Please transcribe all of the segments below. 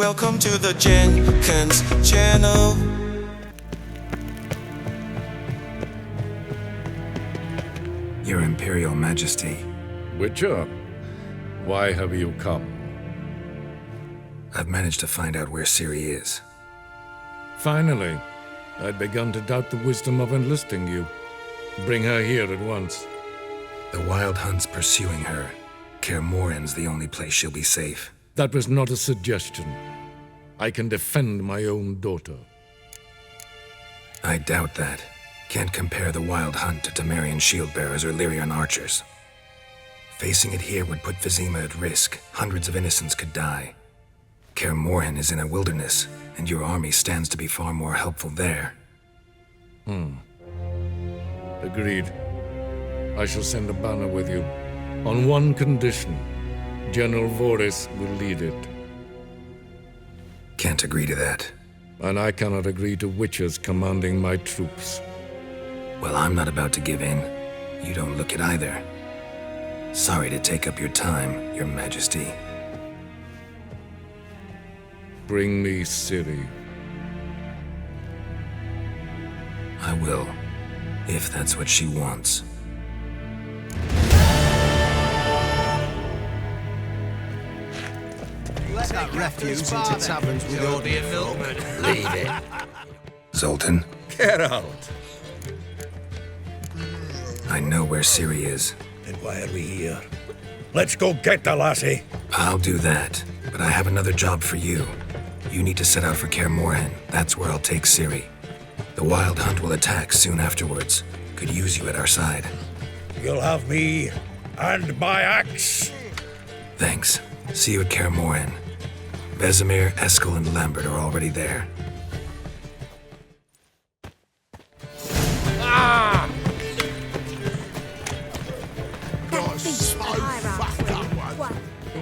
Welcome to the Jenkins channel. Your Imperial Majesty. Witcher, why have you come? I've managed to find out where Ciri is. Finally. I'd begun to doubt the wisdom of enlisting you. Bring her here at once. The Wild Hunt's pursuing her. Kaer Morhen's the only place she'll be safe. That was not a suggestion. I can defend my own daughter. I doubt that. Can't compare the Wild Hunt to Temerian shield-bearers or Lyrian archers. Facing it here would put Vizima at risk. Hundreds of innocents could die. Kaer Morhen is in a wilderness, and your army stands to be far more helpful there. Agreed. I shall send a banner with you. On one condition. General Voris will lead it. Can't agree to that. And I cannot agree to Witchers commanding my troops. Well, I'm not about to give in. You don't look it either. Sorry to take up your time, Your Majesty. Bring me Ciri. I will, if that's what she wants. Let that refuse into taverns with ordinary folk. Leave it. Zoltan, Geralt! I know where Ciri is. Then why are we here? Let's go get the lassie! I'll do that, but I have another job for you. You need to set out for Kaer Morhen. That's where I'll take Ciri. The Wild Hunt will attack soon afterwards. Could use you at our side. You'll have me and my axe! Thanks. See you at Kaer Morhen. Vesemir, Eskel, and Lambert are already there.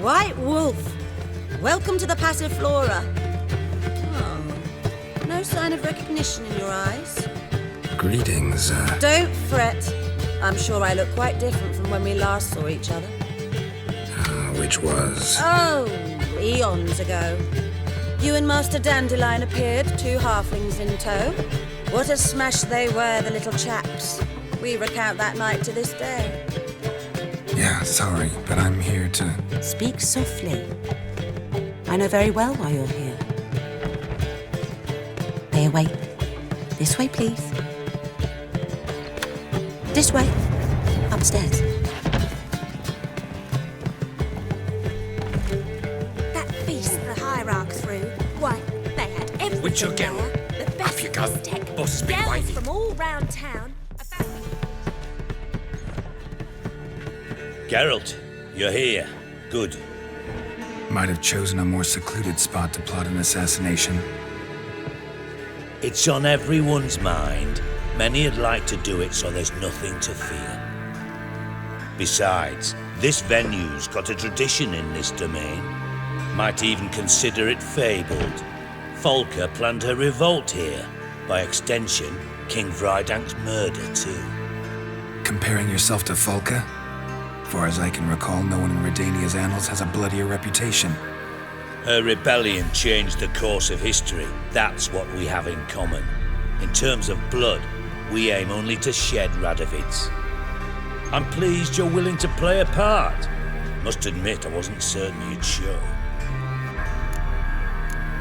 White Wolf, welcome to the Passiflora. Oh, no sign of recognition in your eyes. Greetings, Don't fret. I'm sure I look quite different from when we last saw each other. which was... Oh, eons ago. You and Master Dandelion appeared, two halflings in tow. What a smash they were, the little chaps. We recount that night to this day. Yeah, sorry, but I'm here to... Speak softly. I know very well why you're here. They await. This way, please. This way. Upstairs. That beast the hierarch threw. Why, they had everything Witcher there. Geralt, The best off you go. tech. Boss be Girls wavy. from all round town. Geralt, you're here. Good. Might have chosen a more secluded spot to plot an assassination. It's on everyone's mind. Many would like to do it so there's nothing to fear. Besides, this venue's got a tradition in this domain. Might even consider it fabled. Folka planned her revolt here. By extension, King Vrydank's murder too. Comparing yourself to Folka? Far as I can recall, no one in Redania's annals has a bloodier reputation. Her rebellion changed the course of history. That's what we have in common. In terms of blood, we aim only to shed Radovid's. I'm pleased you're willing to play a part. Must admit, I wasn't certain you'd show.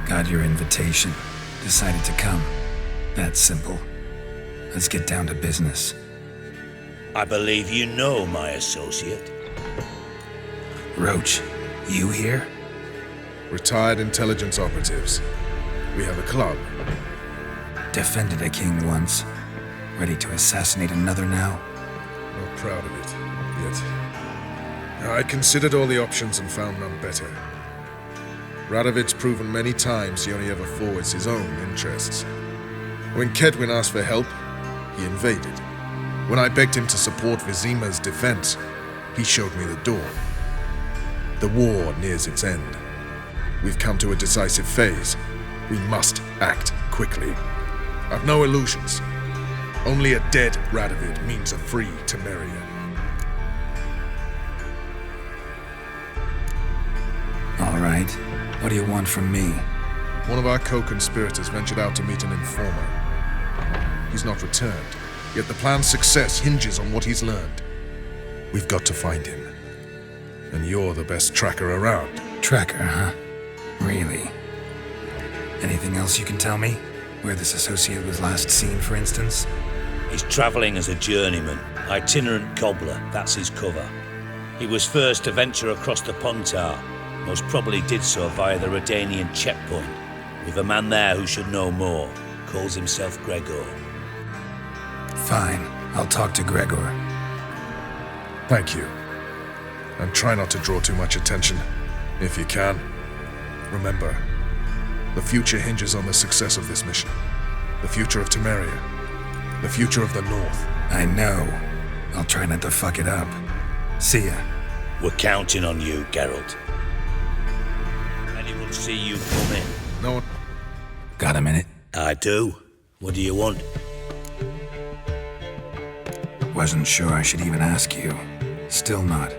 Got your invitation. Decided to come. That's simple. Let's get down to business. I believe you know my associate. Roche, you here? Retired intelligence operatives. We have a club. Defended a king once. Ready to assassinate another now? Not proud of it, yet. I considered all the options and found none better. Radovid's proven many times he only ever forwards his own interests. When Kedwin asked for help, he invaded. When I begged him to support Vizima's defense, he showed me the door. The war nears its end. We've come to a decisive phase. We must act quickly. I've no illusions. Only a dead Radovid means a free Temerian. All right. What do you want from me? One of our co-conspirators ventured out to meet an informer. He's not returned, yet the plan's success hinges on what he's learned. We've got to find him. And you're the best tracker around. Tracker, huh? Really? Anything else you can tell me? Where this associate was last seen, for instance? He's travelling as a journeyman, itinerant cobbler, that's his cover. He was first to venture across the Pontar, most probably did so via the Redanian checkpoint, with a man there who should know more, calls himself Gregor. Fine, I'll talk to Gregor. Thank you. And try not to draw too much attention, if you can. Remember, the future hinges on the success of this mission. The future of Temeria. The future of the North. I know. I'll try not to fuck it up. See ya. We're counting on you, Geralt. Anyone see you come in? No one... Got a minute? I do. What do you want? Wasn't sure I should even ask you. Still not.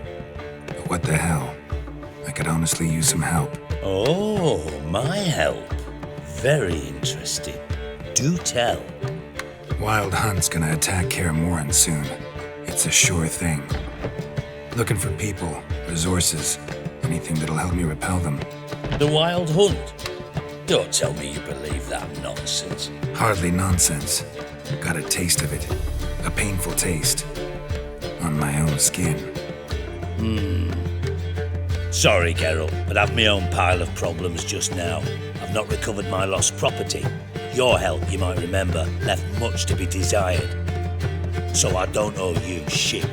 But what the hell? I could honestly use some help. Oh, my help. Very interesting. Do tell. Wild Hunt's gonna attack Kaer Morhen soon. It's a sure thing. Looking for people, resources, anything that'll help me repel them. The Wild Hunt? Don't tell me you believe that nonsense. Hardly nonsense. Got a taste of it. A painful taste. On my own skin. Sorry, Geralt, but I've my own pile of problems just now. I've not recovered my lost property. Your help, you might remember, left much to be desired. So I don't owe you shit.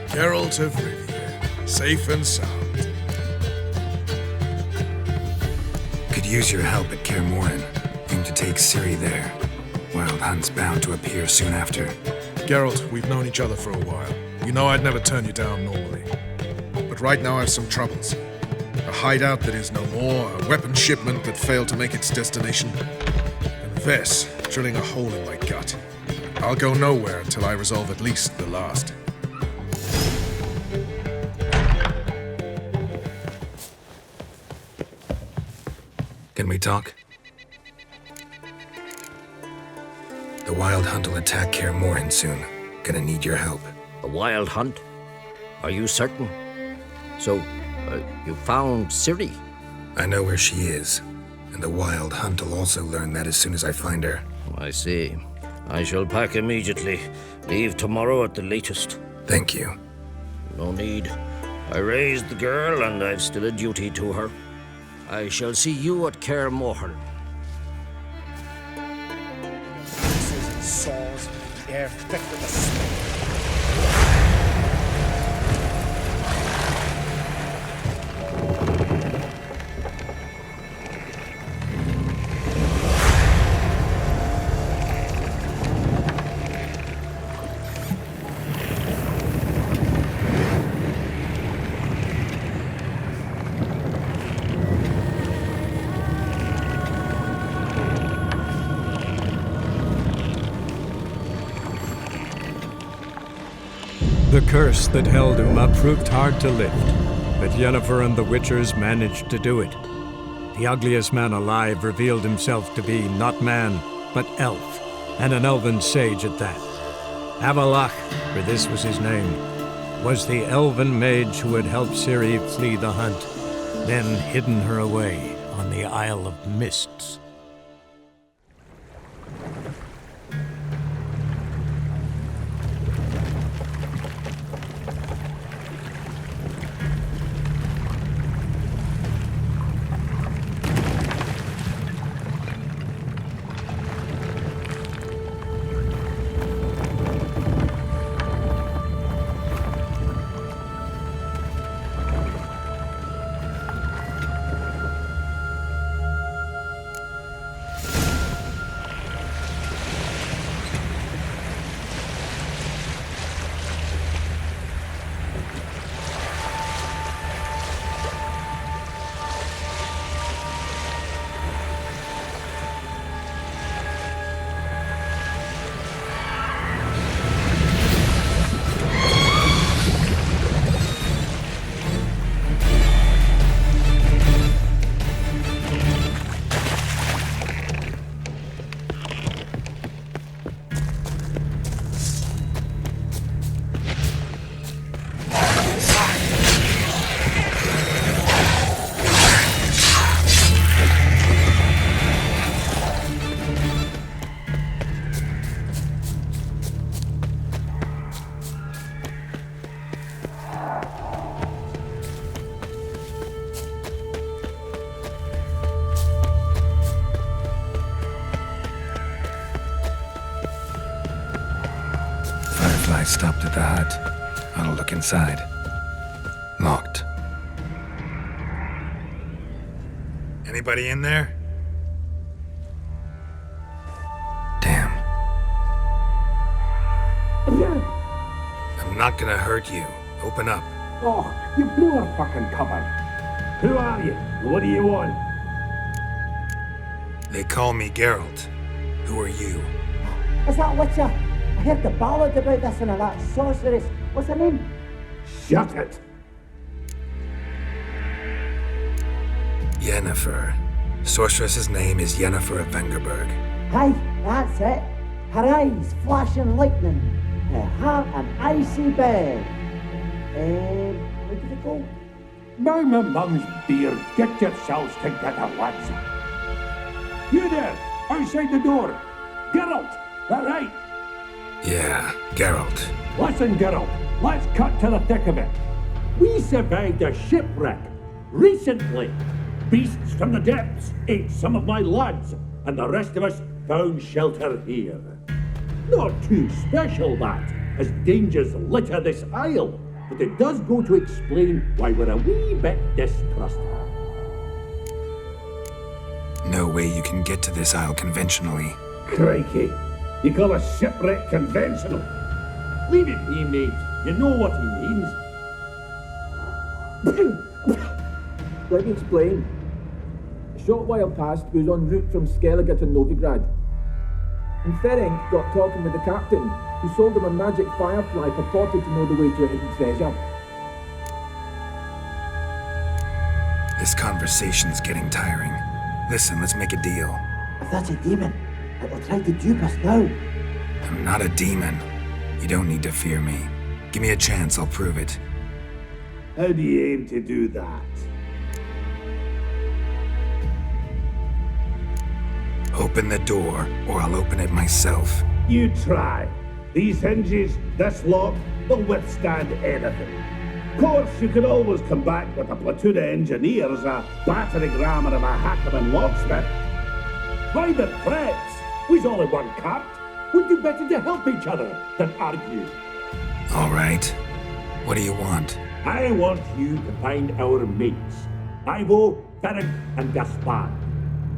Geralt of Rivia, safe and sound. Could use your help at Kaer Morhen. Aim to take Ciri there. Wild Hunt's bound to appear soon after. Geralt, we've known each other for a while. You know I'd never turn you down normally. But right now I have some troubles. A hideout that is no more, a weapon shipment that failed to make its destination, and Vess drilling a hole in my gut. I'll go nowhere until I resolve at least the last. Can we talk? The Wild Hunt will attack Kaer Morhen soon. Gonna need your help. A wild hunt? Are you certain? So, you found Ciri? I know where she is, and the Wild Hunt will also learn that as soon as I find her. I see. I shall pack immediately. Leave tomorrow at the latest. Thank you. No need. I raised the girl, and I've still a duty to her. I shall see you at Kaer Morhen. Axes and saws, the air thick with the smoke. The curse that held Uma proved hard to lift, but Yennefer and the Witchers managed to do it. The ugliest man alive revealed himself to be not man, but elf, and an elven sage at that. Avalach, for this was his name, was the elven mage who had helped Ciri flee the hunt, then hidden her away on the Isle of Mists. Firefly stopped at the hut. I'll look inside. Locked. Anybody in there? Damn. I'm not gonna hurt you. Open up. Oh, you blew our fucking cover. Who are you? What do you want? They call me Geralt. Who are you? Is that Witcher? I heard the ballad about this and that sorceress. What's her name? Shut it! Yennefer. Sorceress's name is Yennefer of Vengerberg. Aye, that's it. Her eyes flashing lightning. Her heart an icy bed. Where did it go? Now my mum's beard. Get yourselves together, lads. You there, outside the door. Geralt, that right? Yeah, Geralt. Listen, Geralt, let's cut to the thick of it. We survived a shipwreck recently. Beasts from the depths ate some of my lads, and the rest of us found shelter here. Not too special, that, as dangers litter this isle, but it does go to explain why we're a wee bit distrustful. No way you can get to this isle conventionally. Crikey, you call a shipwreck conventional? Leave it be, mate. You know what he means. Let me explain. A short while past, we was en route from Skellige to Novigrad. And Ferenc got talking with the captain, who sold him a magic Firefly purported to know the way to a hidden treasure. This conversation's getting tiring. Listen, let's make a deal. If that's a demon, it will try to dupe us now. I'm not a demon. You don't need to fear me. Give me a chance, I'll prove it. How do you aim to do that? Open the door, or I'll open it myself. You try. These hinges, this lock, will withstand anything. Of course, you could always come back with a platoon of engineers, a battering ram and a hackman locksmith. Why the threats? We's all in one cart. We'd do better to help each other than argue. All right. What do you want? I want you to find our mates. Ivo, Ferenc, and Gaspar.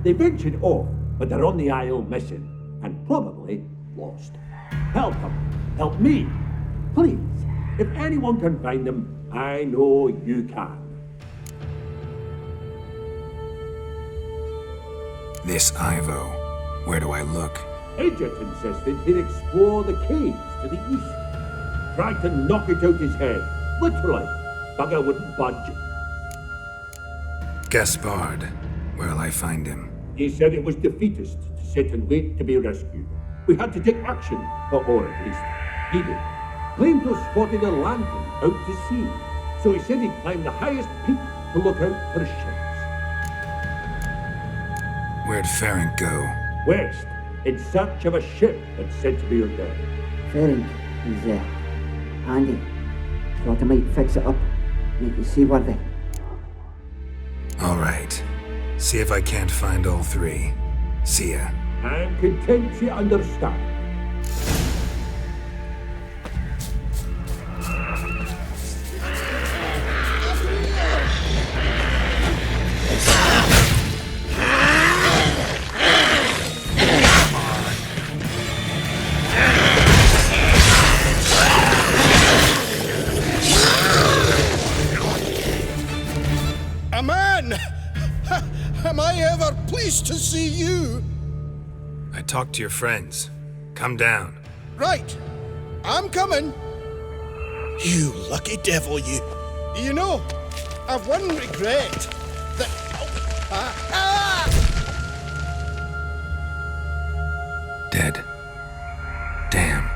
They ventured off, but they're on the Isle missing, and probably lost. Help them. Help me. Please. If anyone can find them, I know you can. This Ivo. Where do I look? Agent insisted he'd explore the caves to the east. Tried to knock it out his head. Literally. Bugger wouldn't budge. Gaspard. Where'll I find him? He said it was defeatist to sit and wait to be rescued. We had to take action, or at least he did. Claimed to have spotted a lantern out to sea, so he said he'd climb the highest peak to look out for ships. Where'd Ferenc go? West, in search of a ship that's said to be undead. Ferenc is handy. Thought I might fix it up, make it seaworthy. All right. See if I can't find all three. See ya. I'm content to understand. Am I ever pleased to see you? I talked to your friends. Come down. Right. I'm coming. You lucky devil, you. You know, I've one regret. That... Dead. Damn.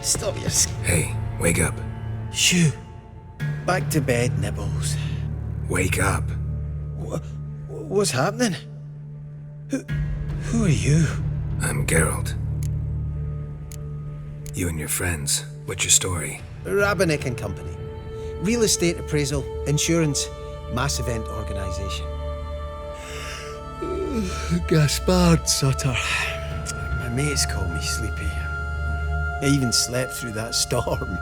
Stop your... Hey, wake up. Shoo. Back to bed, Nibbles. Wake up. What's happening? Who are you? I'm Geralt. You and your friends. What's your story? Rabbinick and Company. Real estate appraisal, insurance, mass event organisation. Gaspar, Sutter. My mates call me Sleepy. I even slept through that storm.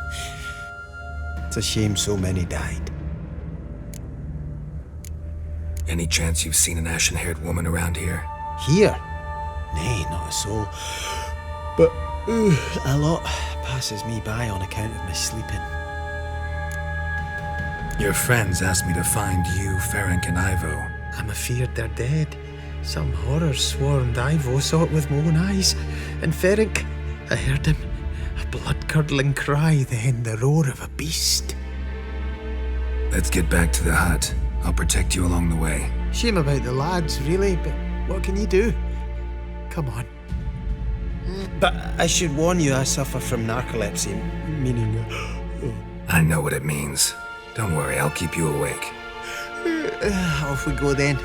It's a shame so many died. Any chance you've seen an ashen-haired woman around here? Here? Nay, not a soul. But a lot passes me by on account of my sleeping. Your friends asked me to find you, Ferenc, and Ivo. I'm afeard they're dead. Some horror swarmed Ivo, saw it with my own eyes. And Ferenc, I heard him. A blood-curdling cry, then the roar of a beast. Let's get back to the hut. I'll protect you along the way. Shame about the lads, really, but what can you do? Come on. But I should warn you, I suffer from narcolepsy, meaning... I know what it means. Don't worry, I'll keep you awake. Off we go then.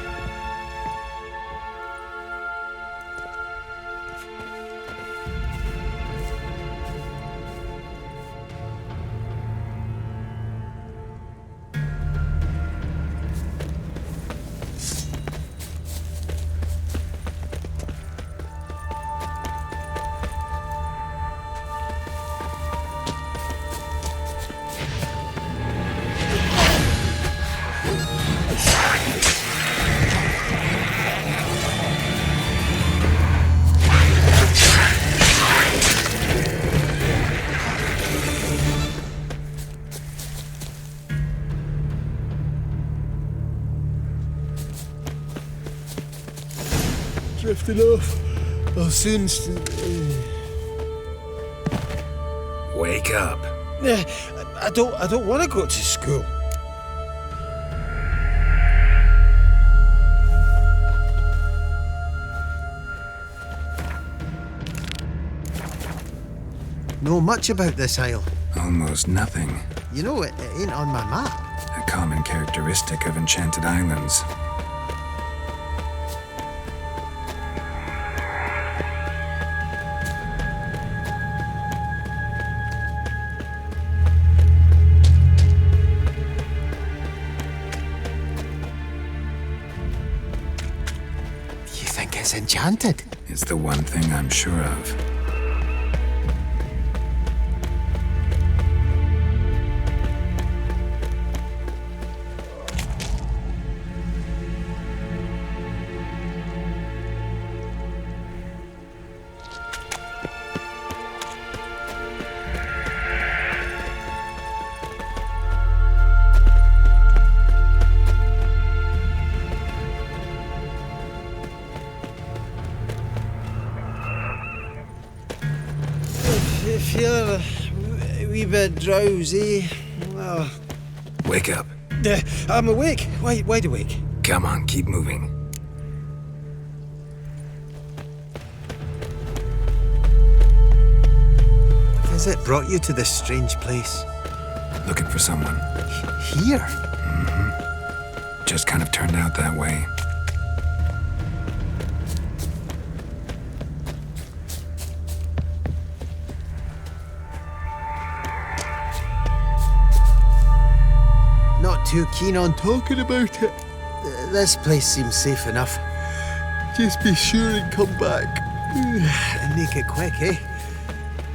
Drifting off. I'll soon... Wake up. I don't want to go to school. Know much about this isle? Almost nothing. You know, it ain't on my map. A common characteristic of enchanted islands. It's enchanted. It's the one thing I'm sure of. Feel a wee bit drowsy. Oh. Wake up. I'm awake. Wide awake. Come on, keep moving. What has it brought you to this strange place? Looking for someone. Here? Mm-hmm. Just kind of turned out that way. Not too keen on talking about it. This place seems safe enough. Just be sure and come back. And make it quick, eh?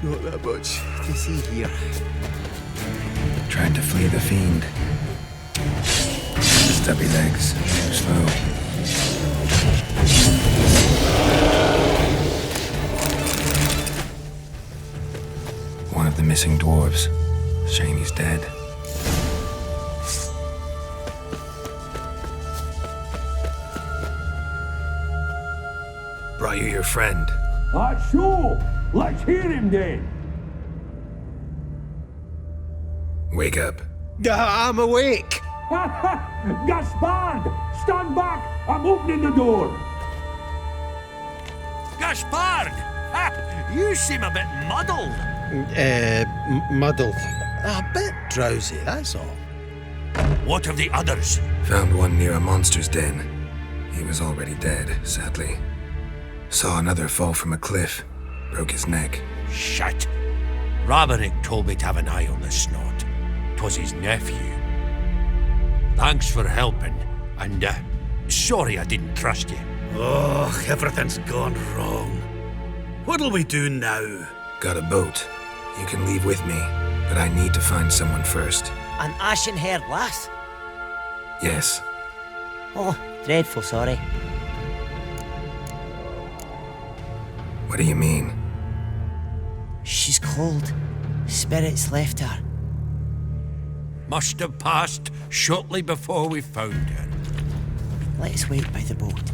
Not that much to see here. Tried to flee the fiend. Stubby legs, too slow. One of the missing dwarves. Shame he's dead. Brought you your friend. Sure. Let's hear him then. Wake up. I'm awake. Gaspar! Stand back! I'm opening the door. Gaspar! You seem a bit muddled. Muddled. A bit drowsy, that's all. What of the others? Found one near a monster's den. He was already dead, sadly. Saw another fall from a cliff. Broke his neck. Shit. Roderick told me to have an eye on the snot. 'Twas his nephew. Thanks for helping, and sorry I didn't trust you. Oh, everything's gone wrong. What'll we do now? Got a boat. You can leave with me, but I need to find someone first. An Ashen-Haired lass? Yes. Oh, dreadful sorry. What do you mean? She's cold. Spirits left her. Must have passed shortly before we found her. Let's wait by the boat.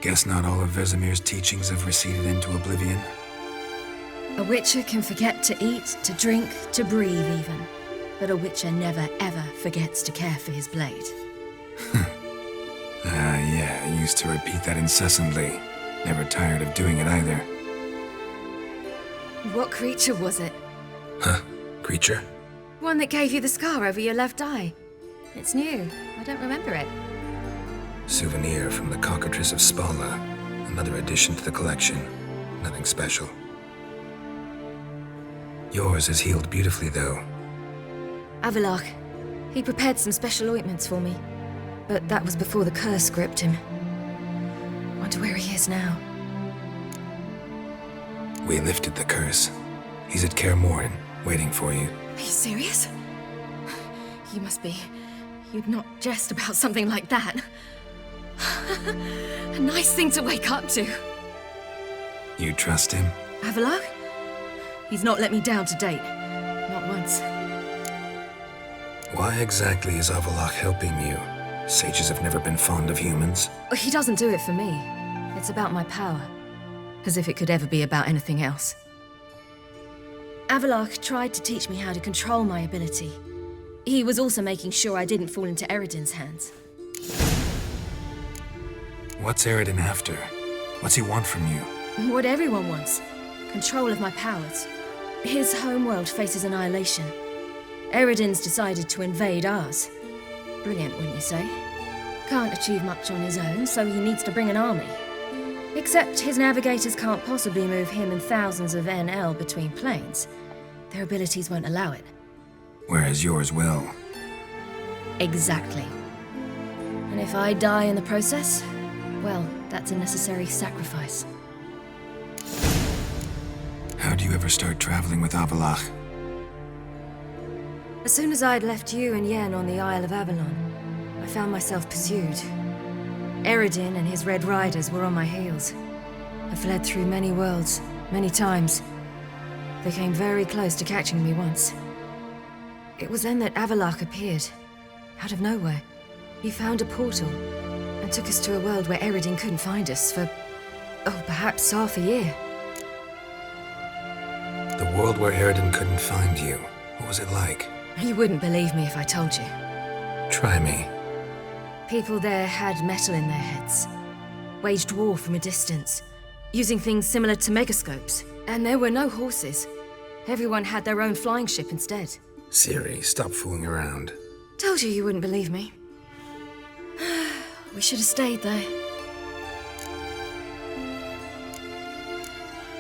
Guess not all of Vesemir's teachings have receded into oblivion. A witcher can forget to eat, to drink, to breathe even. But a witcher never ever forgets to care for his blade. Yeah, I used to repeat that incessantly. Never tired of doing it either. What creature was it? Huh? Creature? One that gave you the scar over your left eye. It's new. I don't remember it. Souvenir from the Cockatrice of Spala. Another addition to the collection. Nothing special. Yours has healed beautifully, though. Avallac'h. He prepared some special ointments for me. But that was before the curse gripped him. Wonder where he is now. We lifted the curse. He's at Kaer Morhen, waiting for you. Are you serious? You must be. You'd not jest about something like that. A nice thing to wake up to. You trust him? Avallac'h? He's not let me down to date. Not once. Why exactly is Avallac'h helping you? Sages have never been fond of humans. He doesn't do it for me. It's about my power. As if it could ever be about anything else. Avallac'h tried to teach me how to control my ability. He was also making sure I didn't fall into Eredin's hands. What's Eredin after? What's he want from you? What everyone wants. Control of my powers. His homeworld faces annihilation. Eredin's decided to invade ours. Brilliant, wouldn't you say? Can't achieve much on his own, so he needs to bring an army. Except his navigators can't possibly move him and thousands of NL between planes. Their abilities won't allow it. Whereas yours will. Exactly. And if I die in the process, well, that's a necessary sacrifice. How do you ever start traveling with Avallac'h? As soon as I'd left you and Yen on the Isle of Avalon, I found myself pursued. Eredin and his Red Riders were on my heels. I fled through many worlds, many times. They came very close to catching me once. It was then that Avallac'h appeared, out of nowhere. He found a portal, and took us to a world where Eredin couldn't find us for, perhaps half a year. The world where Eredin couldn't find you. What was it like? You wouldn't believe me if I told you. Try me. People there had metal in their heads, waged war from a distance, using things similar to megascopes. And there were no horses. Everyone had their own flying ship instead. Ciri, stop fooling around. Told you wouldn't believe me. We should have stayed there.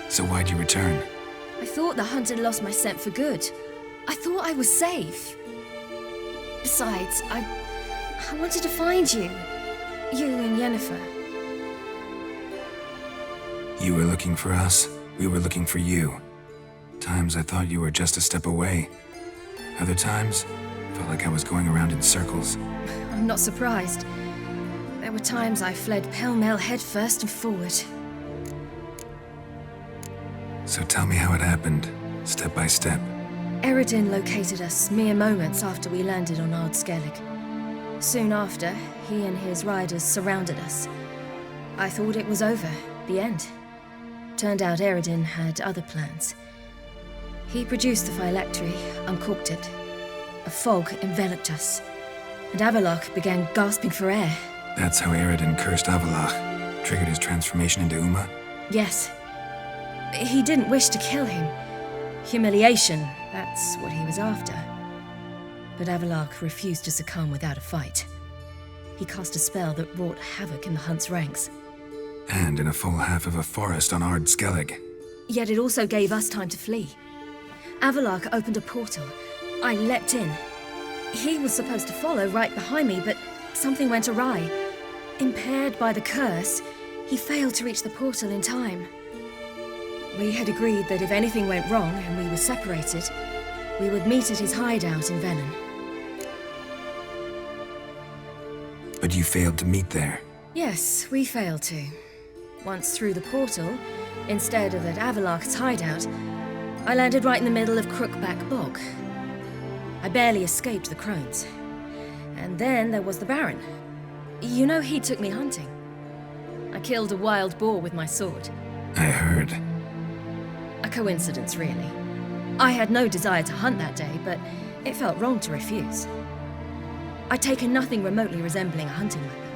So why'd you return? I thought the hunt had lost my scent for good. I thought I was safe. Besides, I wanted to find you. You and Yennefer. You were looking for us. We were looking for you. Times I thought you were just a step away. Other times, felt like I was going around in circles. I'm not surprised. There were times I fled pell-mell headfirst and forward. So tell me how it happened, step by step. Eredin located us mere moments after we landed on Ard Skellig. Soon after, he and his riders surrounded us. I thought it was over, the end. Turned out Eredin had other plans. He produced the phylactery, uncorked it. A fog enveloped us, and Avallac'h began gasping for air. That's how Eredin cursed Avallac'h, triggered his transformation into Uma? Yes. He didn't wish to kill him. Humiliation, that's what he was after. But Avallac'h refused to succumb without a fight. He cast a spell that wrought havoc in the hunt's ranks. And in a full half of a forest on Ard Skellig. Yet it also gave us time to flee. Avallac'h opened a portal. I leapt in. He was supposed to follow right behind me, but something went awry. Impaired by the curse, he failed to reach the portal in time. We had agreed that if anything went wrong and we were separated, we would meet at his hideout in Venom. But you failed to meet there. Yes, we failed to. Once through the portal, instead of at Avallac'h's hideout, I landed right in the middle of Crookback Bog. I barely escaped the crones. And then there was the Baron. You know, he took me hunting. I killed a wild boar with my sword. I heard. A coincidence, really. I had no desire to hunt that day, but it felt wrong to refuse. I'd taken nothing remotely resembling a hunting weapon.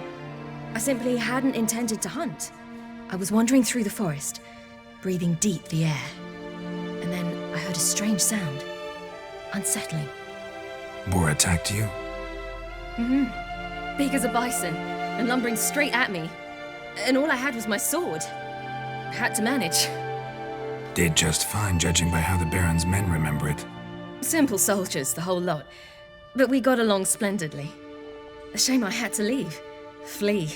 I simply hadn't intended to hunt. I was wandering through the forest, breathing deep the air. And then I heard a strange sound. Unsettling. Boar attacked you? Mm-hmm. Big as a bison, and lumbering straight at me. And all I had was my sword. Had to manage. Did just fine, judging by how the Baron's men remember it. Simple soldiers, the whole lot. But we got along splendidly. A shame I had to leave. Flee.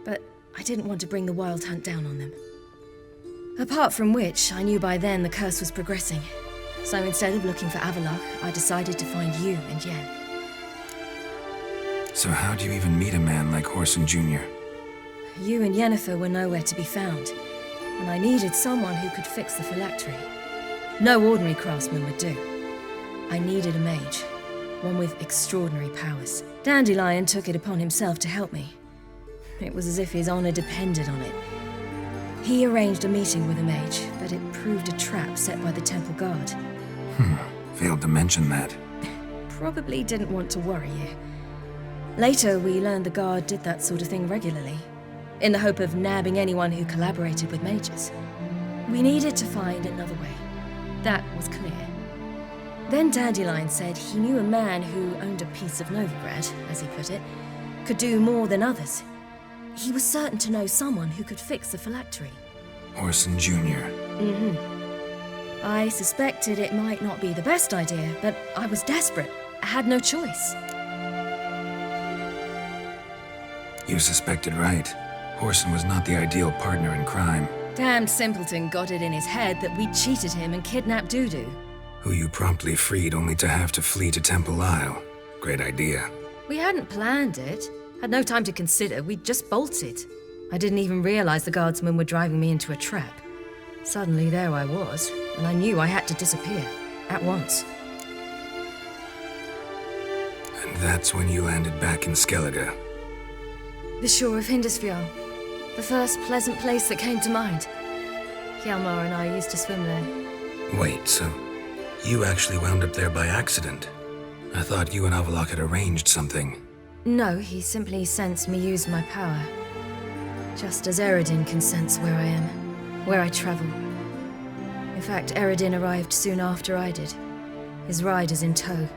But I didn't want to bring the wild hunt down on them. Apart from which, I knew by then the curse was progressing. So instead of looking for Avallac'h, I decided to find you and Yen. So how'd you even meet a man like Whoreson Jr.? You and Yennefer were nowhere to be found, and I needed someone who could fix the phylactery. No ordinary craftsman would do. I needed a mage, one with extraordinary powers. Dandelion took it upon himself to help me. It was as if his honor depended on it. He arranged a meeting with a mage, but it proved a trap set by the temple guard. Failed to mention that. probably didn't want to worry you. Later, we learned the Guard did that sort of thing regularly, in the hope of nabbing anyone who collaborated with mages. We needed to find another way. That was clear. Then Dandelion said he knew a man who owned a piece of Novigrad, as he put it, could do more than others. He was certain to know someone who could fix the phylactery. Orson Jr. I suspected it might not be the best idea, but I was desperate. I had no choice. You suspected right. Orson was not the ideal partner in crime. Damned simpleton got it in his head that we'd cheated him and kidnapped Dudu. Who you promptly freed only to have to flee to Temple Isle. Great idea. We hadn't planned it. Had no time to consider. We just bolted. I didn't even realize the guardsmen were driving me into a trap. Suddenly there I was, and I knew I had to disappear. At once. And that's when you landed back in Skellige. The shore of Hindisfjall. The first pleasant place that came to mind. Hjalmar and I used to swim there. Wait, so you actually wound up there by accident? I thought you and Avallac'h had arranged something. No, he simply sensed me use my power. Just as Eredin can sense where I am, where I travel. In fact, Eredin arrived soon after I did. His riders in tow.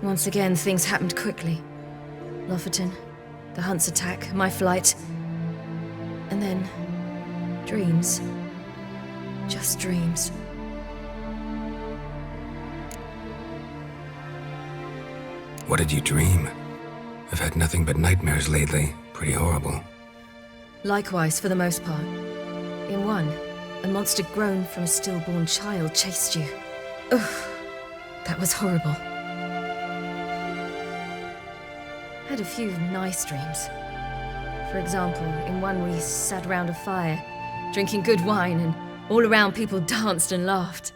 Once again, things happened quickly. Lofoten, the Hunt's attack, my flight. And then, dreams. Just dreams. What did you dream? I've had nothing but nightmares lately. Pretty horrible. Likewise, for the most part. In one, a monster grown from a stillborn child chased you. Ugh, that was horrible. Had a few nice dreams. For example, in one we sat around a fire, drinking good wine, and all around people danced and laughed.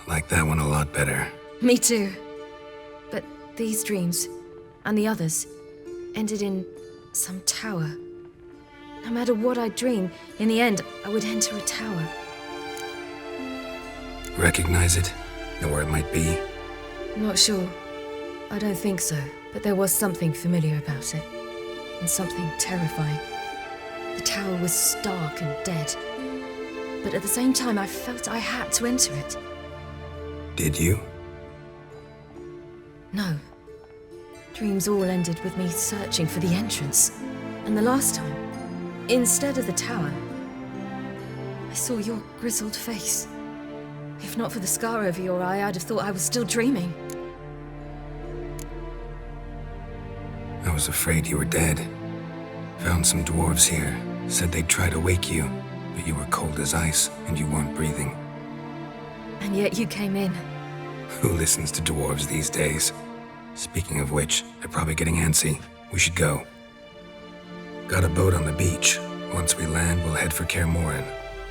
I like that one a lot better. Me too. But these dreams, and the others, ended in some tower. No matter what I dream, in the end, I would enter a tower. Recognize it? Know where it might be? Not sure. I don't think so, but there was something familiar about it. And something terrifying. The tower was stark and dead. But at the same time, I felt I had to enter it. Did you? No. Dreams all ended with me searching for the entrance. And the last time, instead of the tower, I saw your grizzled face. If not for the scar over your eye, I'd have thought I was still dreaming. I was afraid you were dead. Found some dwarves here. Said they'd try to wake you, but you were cold as ice and you weren't breathing. And yet you came in. Who listens to dwarves these days? Speaking of which, they're probably getting antsy. We should go. Got a boat on the beach. Once we land, we'll head for Kaer Morhen.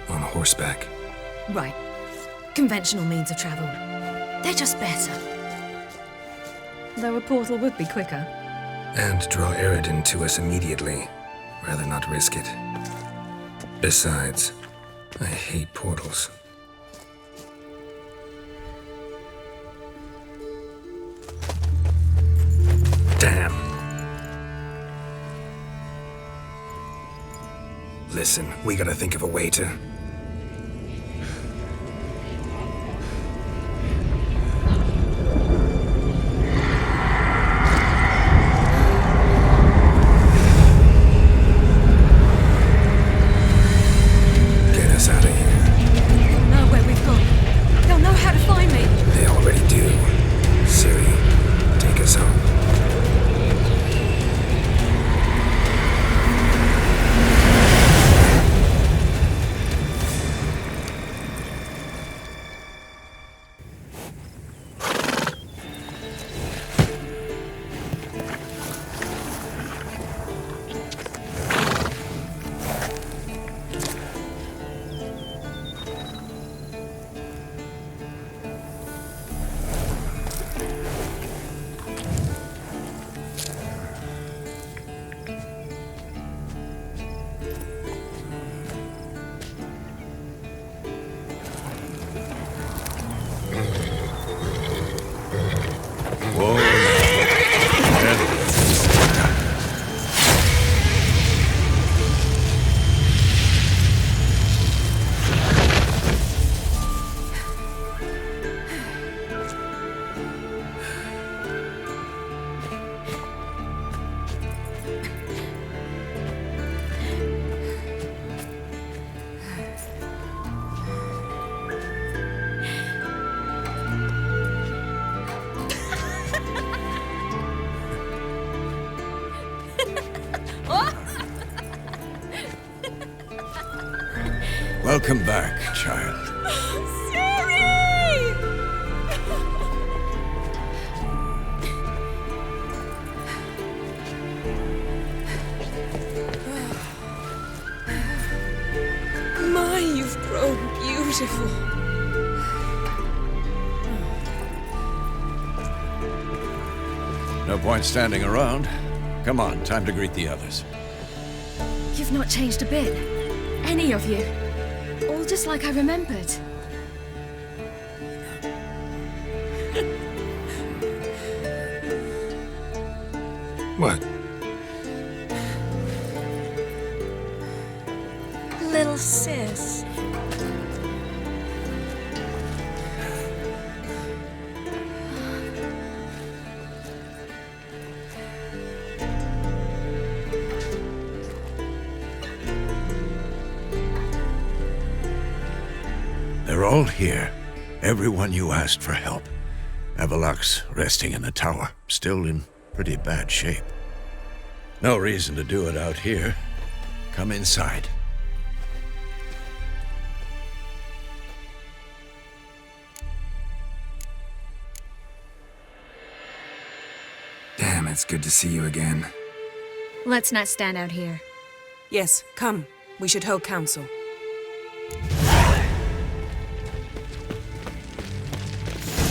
On horseback. Right. Conventional means of travel. They're just better. Though a portal would be quicker. And draw Eredin to us immediately. Rather not risk it. Besides, I hate portals. Damn. Listen, we gotta think of a way to... get us out of here. Know where we've gone. They'll know how to find me. They already do. Ciri, take us home. Welcome back, child. My, you've grown beautiful. No point standing around. Come on, time to greet the others. You've not changed a bit. Any of you. All just like I remembered. What? Little sis. They're all here. Everyone you asked for help. Avalok's resting in the tower, still in pretty bad shape. No reason to do it out here. Come inside. Damn, it's good to see you again. Let's not stand out here. Yes, come. We should hold council.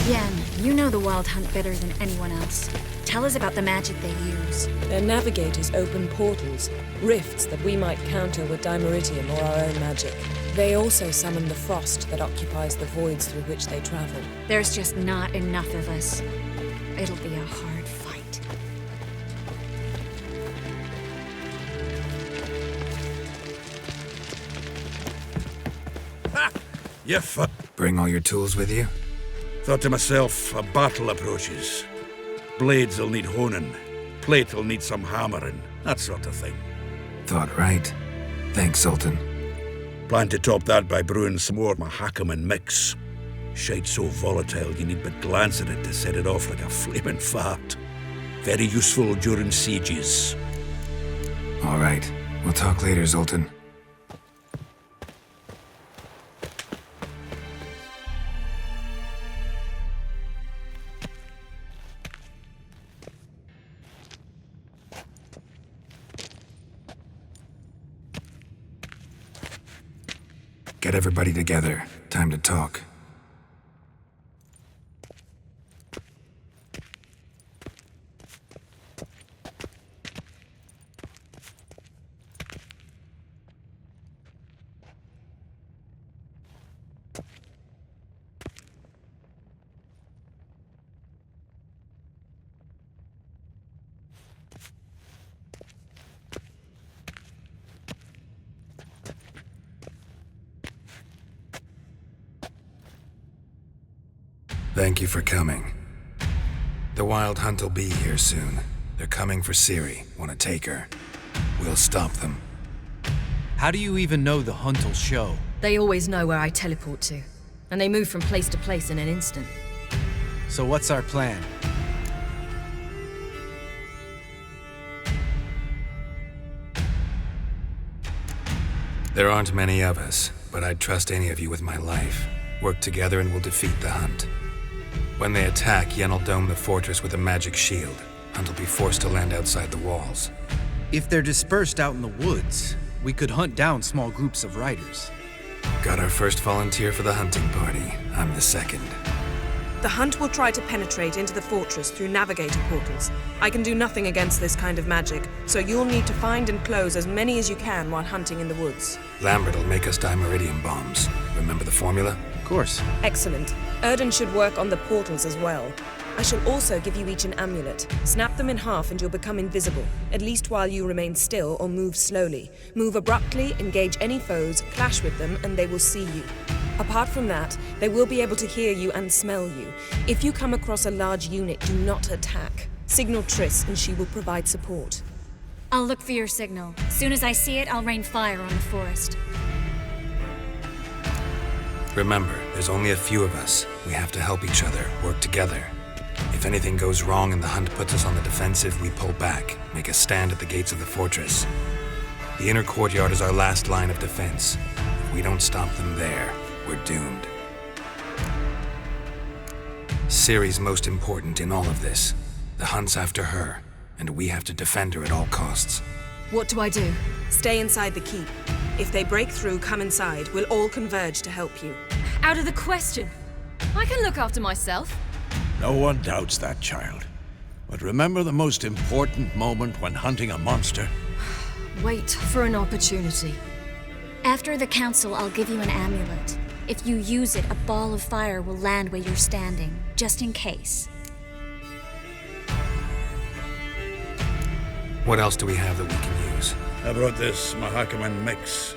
Yen, you know the Wild Hunt better than anyone else. Tell us about the magic they use. Their navigators open portals, rifts that we might counter with Dimeritium or our own magic. They also summon the frost that occupies the voids through which they travel. There's just not enough of us. It'll be a hard fight. Ha! You Bring all your tools with you? Thought to myself, a battle approaches. Blades will need honing, plate will need some hammering, that sort of thing. Thought right. Thanks, Zoltan. Plan to top that by brewing some more Mahakaman mix. Shite so volatile you need but glance at it to set it off like a flaming fart. Very useful during sieges. All right. We'll talk later, Zoltan. Get everybody together. Time to talk. Thank you for coming. The Wild Hunt will be here soon. They're coming for Ciri. Want to take her? We'll stop them. How do you even know the hunt will show? They always know where I teleport to, and they move from place to place in an instant. So what's our plan? There aren't many of us, but I'd trust any of you with my life. Work together and we'll defeat the Hunt. When they attack, Yen will dome the fortress with a magic shield. Hunt will be forced to land outside the walls. If they're dispersed out in the woods, we could hunt down small groups of riders. Got our first volunteer for the hunting party. I'm the second. The Hunt will try to penetrate into the fortress through Navigator portals. I can do nothing against this kind of magic, so you'll need to find and close as many as you can while hunting in the woods. Lambert will make us Dimeritium bombs. Remember the formula? Of course. Excellent. Eredin should work on the portals as well. I shall also give you each an amulet. Snap them in half and you'll become invisible, at least while you remain still or move slowly. Move abruptly, engage any foes, clash with them, and they will see you. Apart from that, they will be able to hear you and smell you. If you come across a large unit, do not attack. Signal Triss and she will provide support. I'll look for your signal. As soon as I see it, I'll rain fire on the forest. Remember, there's only a few of us. We have to help each other, work together. If anything goes wrong and the Hunt puts us on the defensive, we pull back, make a stand at the gates of the fortress. The inner courtyard is our last line of defense. If If we don't stop them there, we're doomed. Ciri's most important in all of this. The hunt's after her, and we have to defend her at all costs. What do I do? Stay inside the keep. If they break through, come inside. We'll all converge to help you. Out of the question. I can look after myself. No one doubts that, child. But remember the most important moment when hunting a monster? Wait for an opportunity. After the council, I'll give you an amulet. If you use it, a ball of fire will land where you're standing, just in case. What else do we have that we can use? I brought this Mahakaman mix.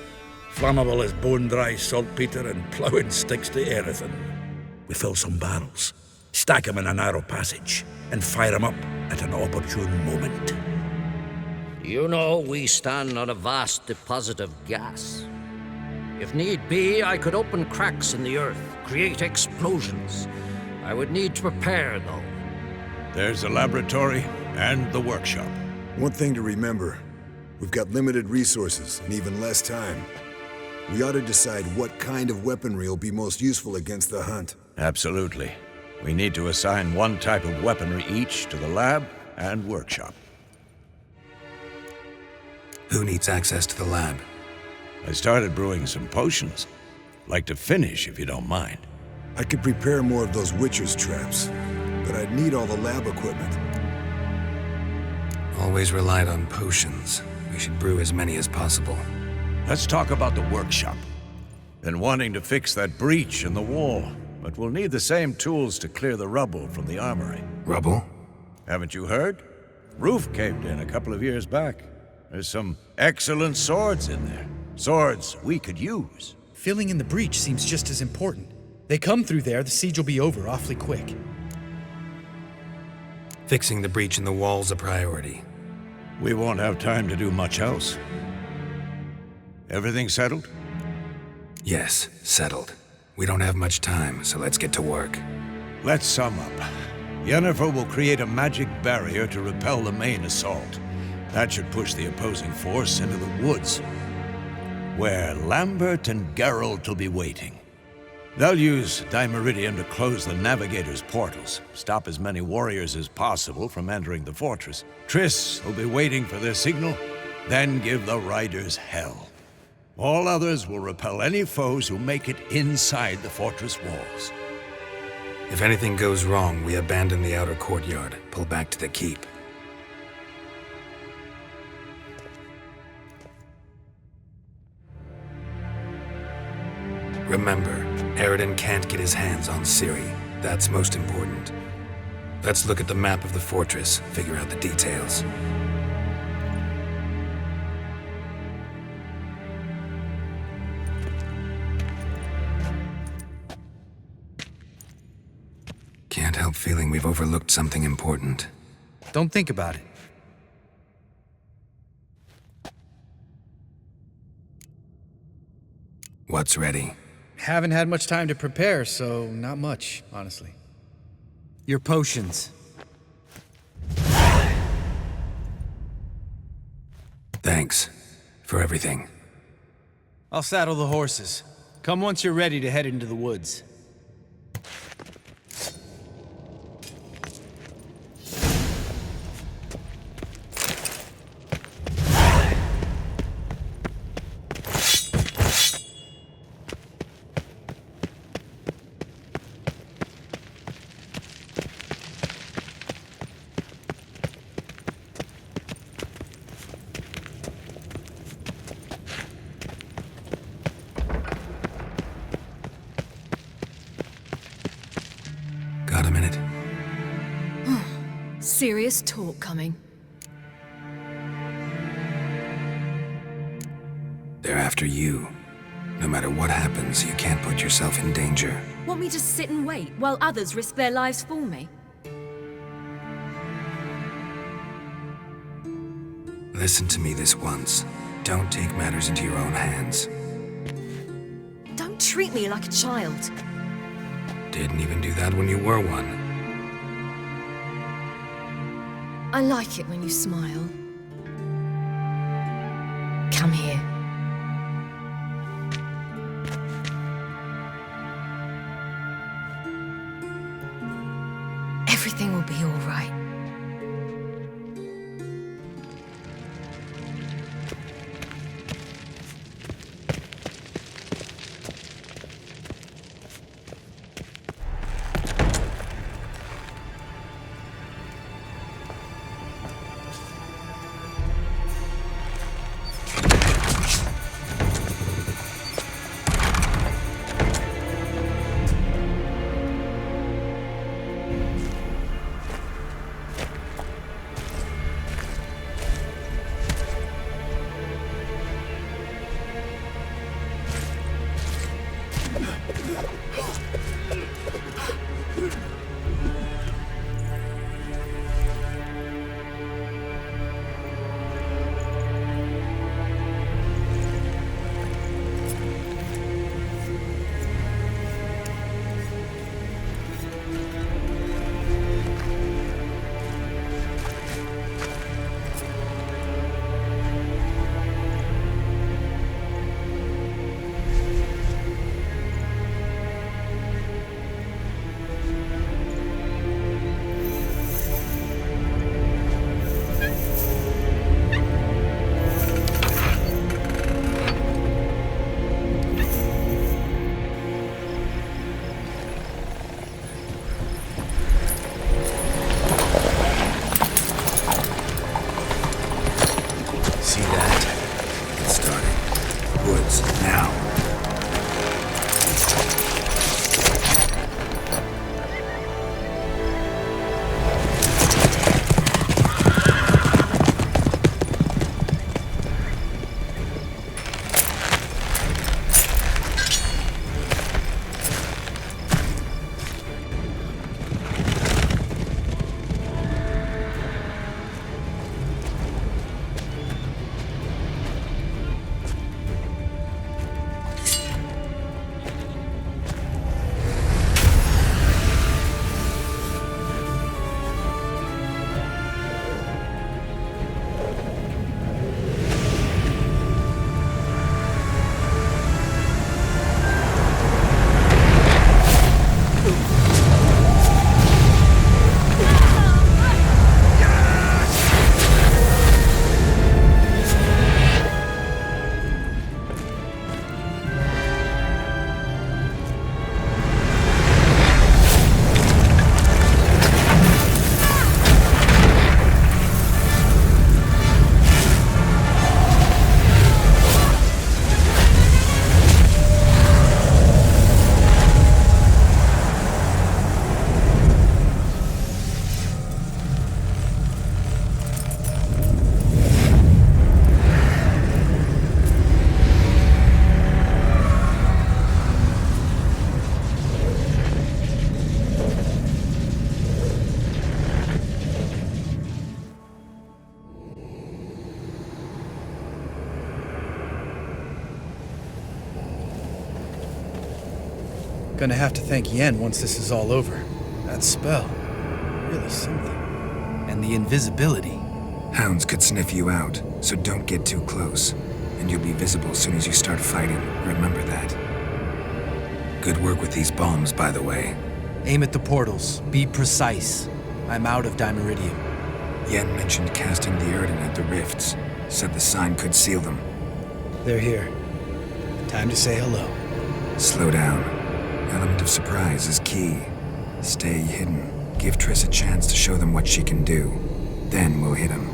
Flammable as bone-dry saltpeter and ploughing sticks to Eredin. We fill some barrels, stack them in a narrow passage, and fire them up at an opportune moment. You know, we stand on a vast deposit of gas. If need be, I could open cracks in the earth, create explosions. I would need to prepare, though. There's the laboratory and the workshop. One thing to remember, we've got limited resources and even less time. We ought to decide what kind of weaponry will be most useful against the hunt. Absolutely. We need to assign one type of weaponry each to the lab and workshop. Who needs access to the lab? I started brewing some potions. Like to finish, if you don't mind. I could prepare more of those Witcher's traps, but I'd need all the lab equipment. Always relied on potions. We should brew as many as possible. Let's talk about the workshop. Been wanting to fix that breach in the wall, but we'll need the same tools to clear the rubble from the armory. Rubble? Haven't you heard? Roof caved in a couple of years back. There's some excellent swords in there. Swords we could use. Filling in the breach seems just as important. They come through there, the siege will be over awfully quick. Fixing the breach in the wall's a priority. We won't have time to do much else. Everything settled? Yes, settled. We don't have much time, so let's get to work. Let's sum up. Yennefer will create a magic barrier to repel the main assault. That should push the opposing force into the woods, where Lambert and Geralt will be waiting. They'll use Dimeridium to close the Navigator's portals, stop as many warriors as possible from entering the fortress. Triss will be waiting for their signal, then give the riders hell. All others will repel any foes who make it inside the fortress walls. If anything goes wrong, we abandon the outer courtyard, pull back to the keep. Remember, Eredin can't get his hands on Ciri. That's most important. Let's look at the map of the fortress, figure out the details. Can't help feeling we've overlooked something important. Don't think about it. What's ready? Haven't had much time to prepare, so not much, honestly. Your potions. Thanks for everything. I'll saddle the horses. Come once you're ready to head into the woods. Got a minute? Serious talk coming. They're after you. No matter what happens, you can't put yourself in danger. Want me to sit and wait while others risk their lives for me? Listen to me this once. Don't take matters into your own hands. Don't treat me like a child. Didn't even do that when you were one. I like it when you smile. Come here. Everything will be all right. Gonna have to thank Yen once this is all over. That spell, really something. And the invisibility. Hounds could sniff you out, so don't get too close. And you'll be visible as soon as you start fighting. Remember that. Good work with these bombs, by the way. Aim at the portals. Be precise. I'm out of Dimeridium. Yen mentioned casting the Eredin at the rifts. Said the sign could seal them. They're here. Time to say hello. Slow down. Element of surprise is key. Stay hidden. Give Triss a chance to show them what she can do. Then we'll hit them.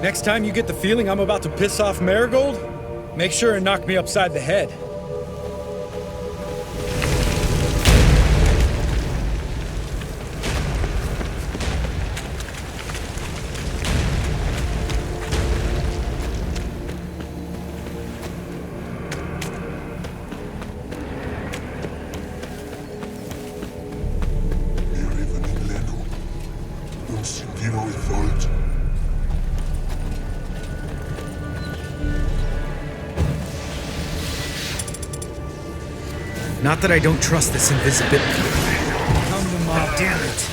Next time you get the feeling I'm about to piss off Marigold, make sure and knock me upside the head. Not that I don't trust this invisibility. Come to mob, damn it.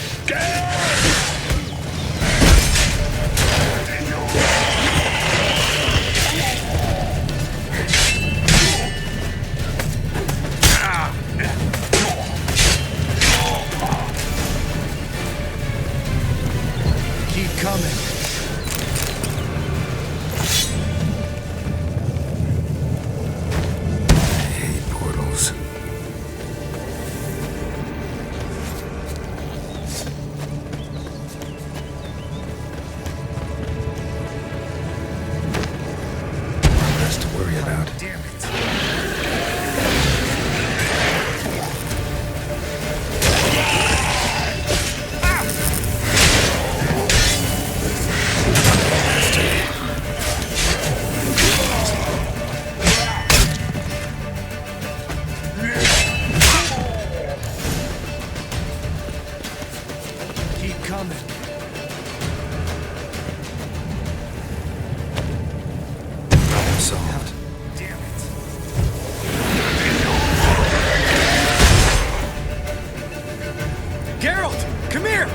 Damn it. Keep coming. Solved. Damn it. Geralt, come here!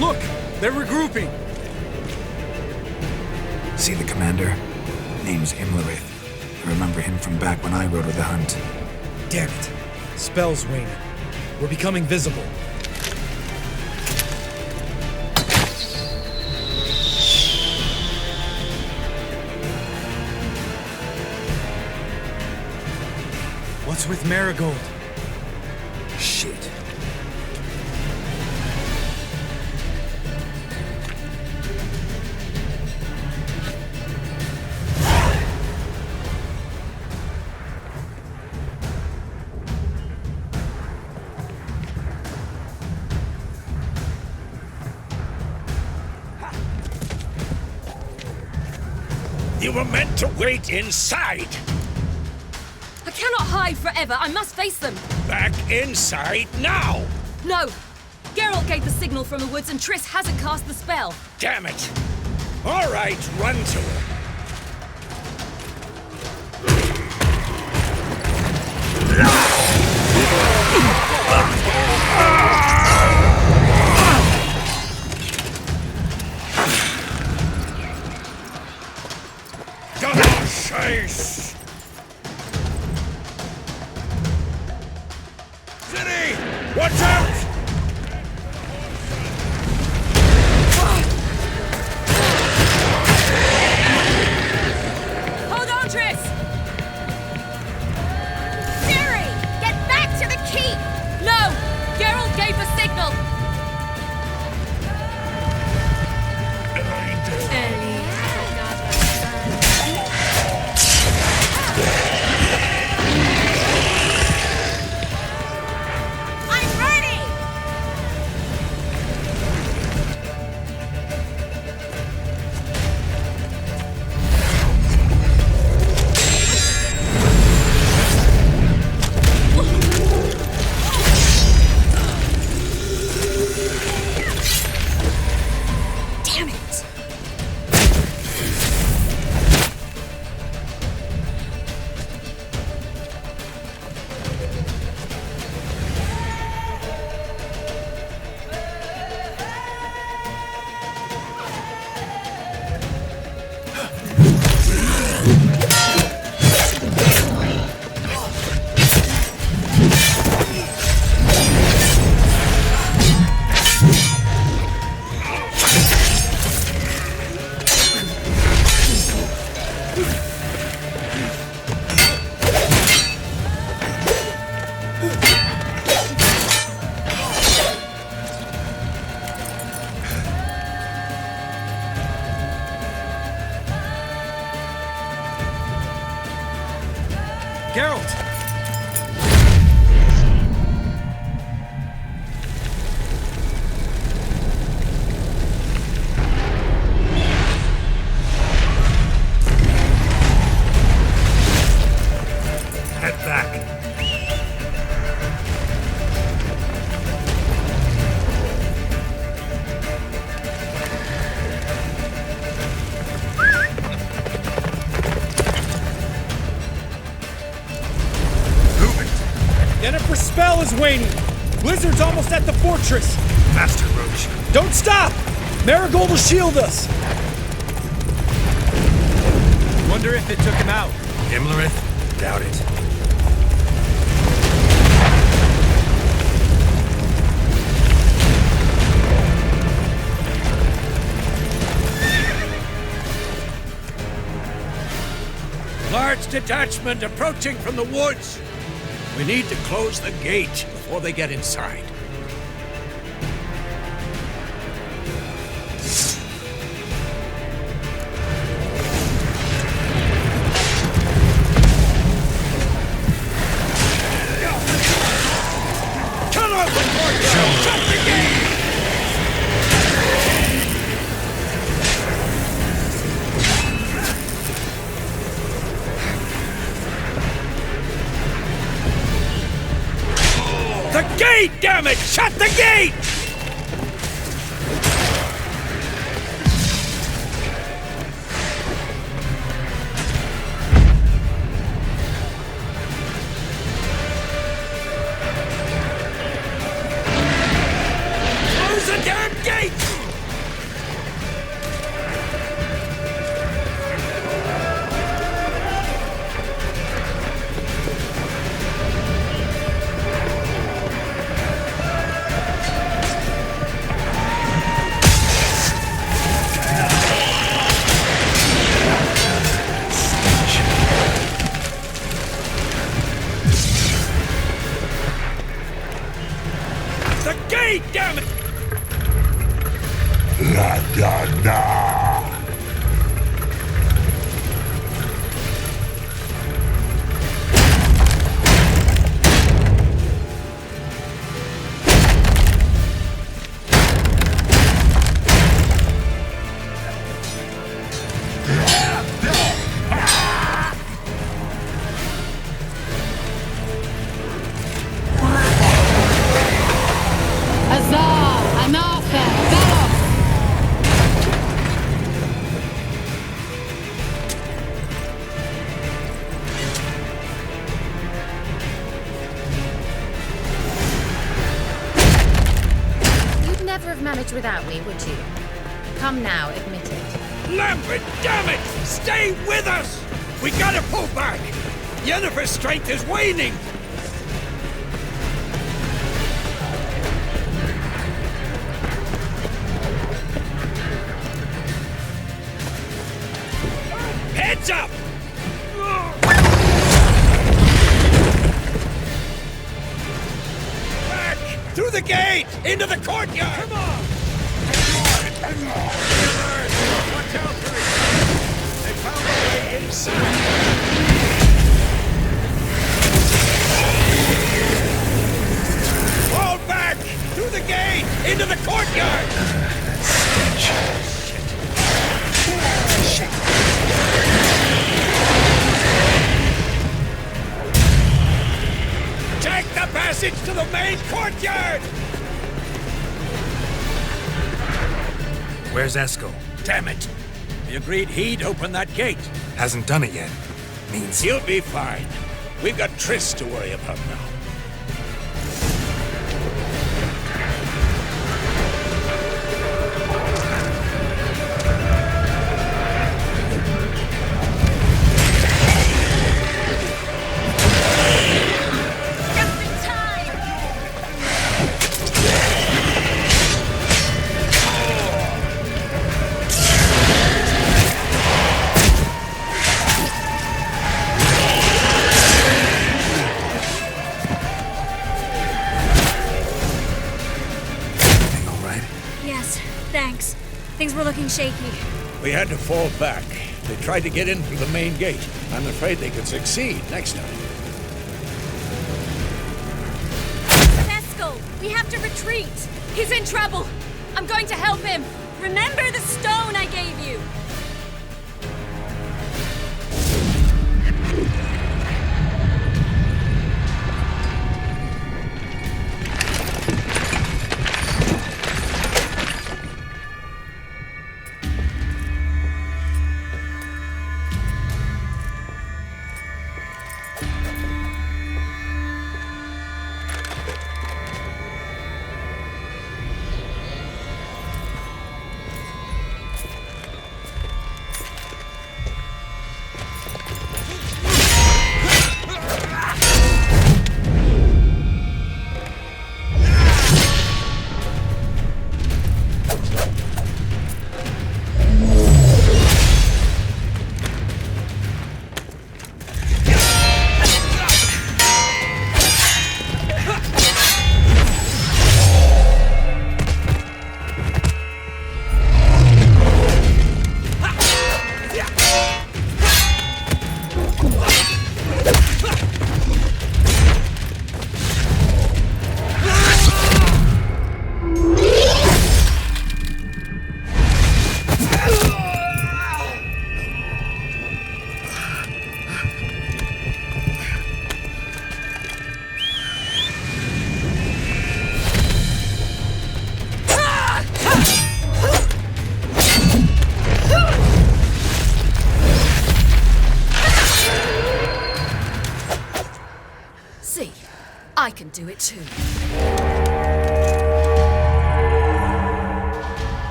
Look, they're regrouping. See the commander? Name's Imlerith. I remember him from back when I rode with the hunt. Damn it. Spell's waning. We're becoming visible. What's with Marigold? Shit. You were meant to wait inside! I cannot hide forever. I must face them. Back inside now! No. Geralt gave the signal from the woods and Triss hasn't cast the spell. Damn it! All right, run to her. Chase! Ciri! Watch out! Hold on, Triss! Ciri! Get back to the keep! No! Geralt gave the signal! I'm ready! Damn it! Geralt! Head back. Yennefer's spell is waning! Blizzard's almost at the fortress! Faster, Roche. Don't stop! Marigold will shield us! Wonder if it took him out. Imlerith? Doubt it. Large detachment approaching from the woods. We need to close the gate before they get inside. Damn it! Shut the gate! Close the damn gate! Damn it! La da da! Without me, would you? Come now, admit it. Lambert, damn it! Stay with us! We gotta pull back! Yennefer's strength is waning! Heads up! Back! Through the gate! Into the courtyard! Come on! Watch out, they found a way inside. Fall back! Through the gate! Into the courtyard! Shit. Take the passage to the main courtyard! Where's Eskel? Damn it! We agreed he'd open that gate. Hasn't done it yet. Means he'll be fine. We've got Triss to worry about now. Things were looking shaky. We had to fall back. They tried to get in through the main gate. I'm afraid they could succeed next time. Eskel, we have to retreat. He's in trouble. I'm going to help him. Remember the stone I gave you. do it too.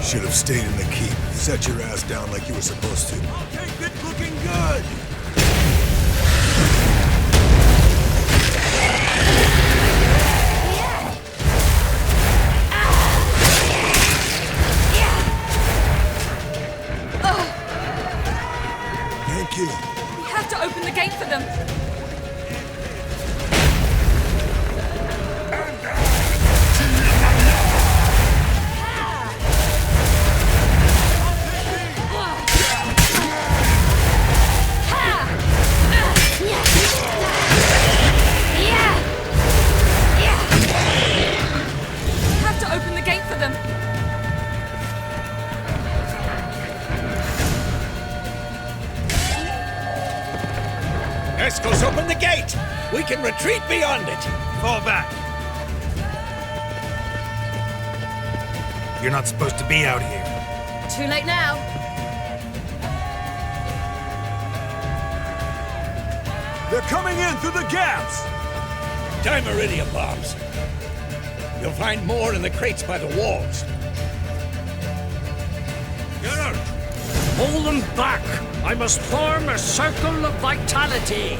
Should have stayed in the keep. Set your ass down like you were supposed to. Take it looking good! Thank you. We have to open the gate for them. Escos, open the gate! We can retreat beyond it! Fall back. You're not supposed to be out here. Too late now. They're coming in through the gaps! Time Iridium bombs. You'll find more in the crates by the walls. Geralt! Hold them back! I must form a circle of vitality!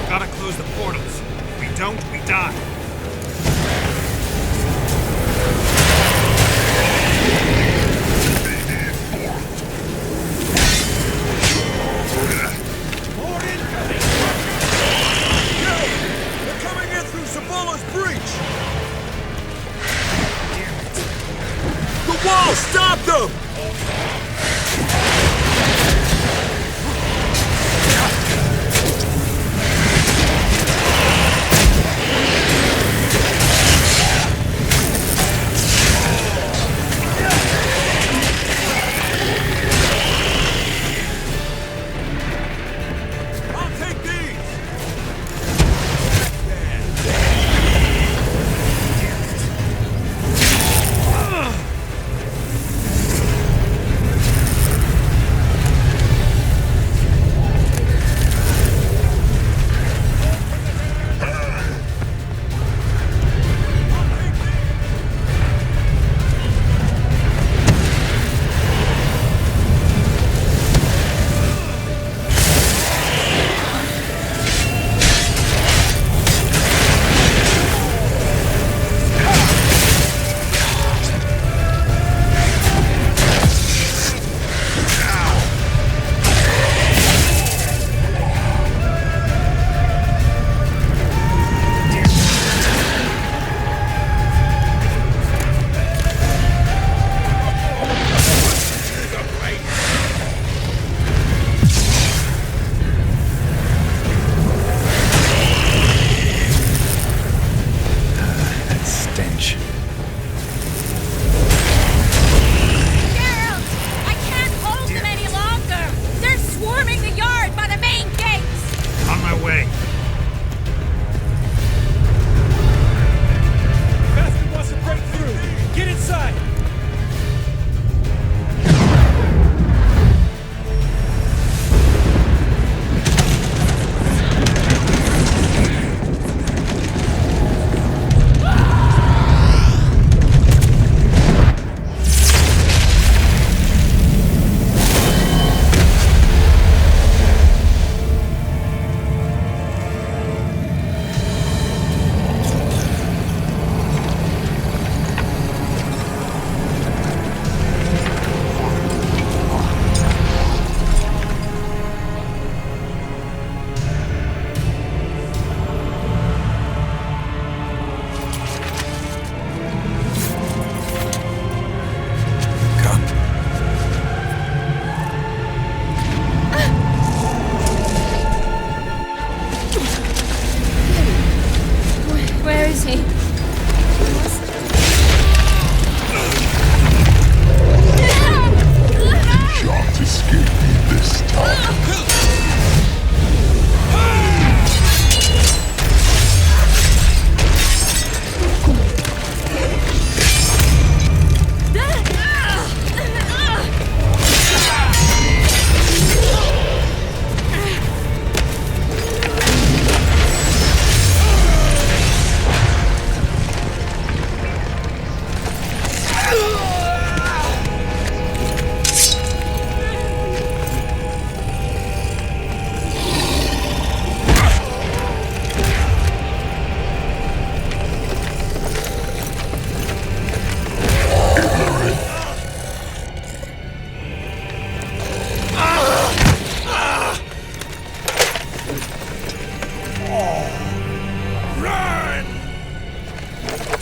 Gotta close the portals. If we don't, we die. More incoming! They're coming in through Sabola's breach! The wall! Stop them!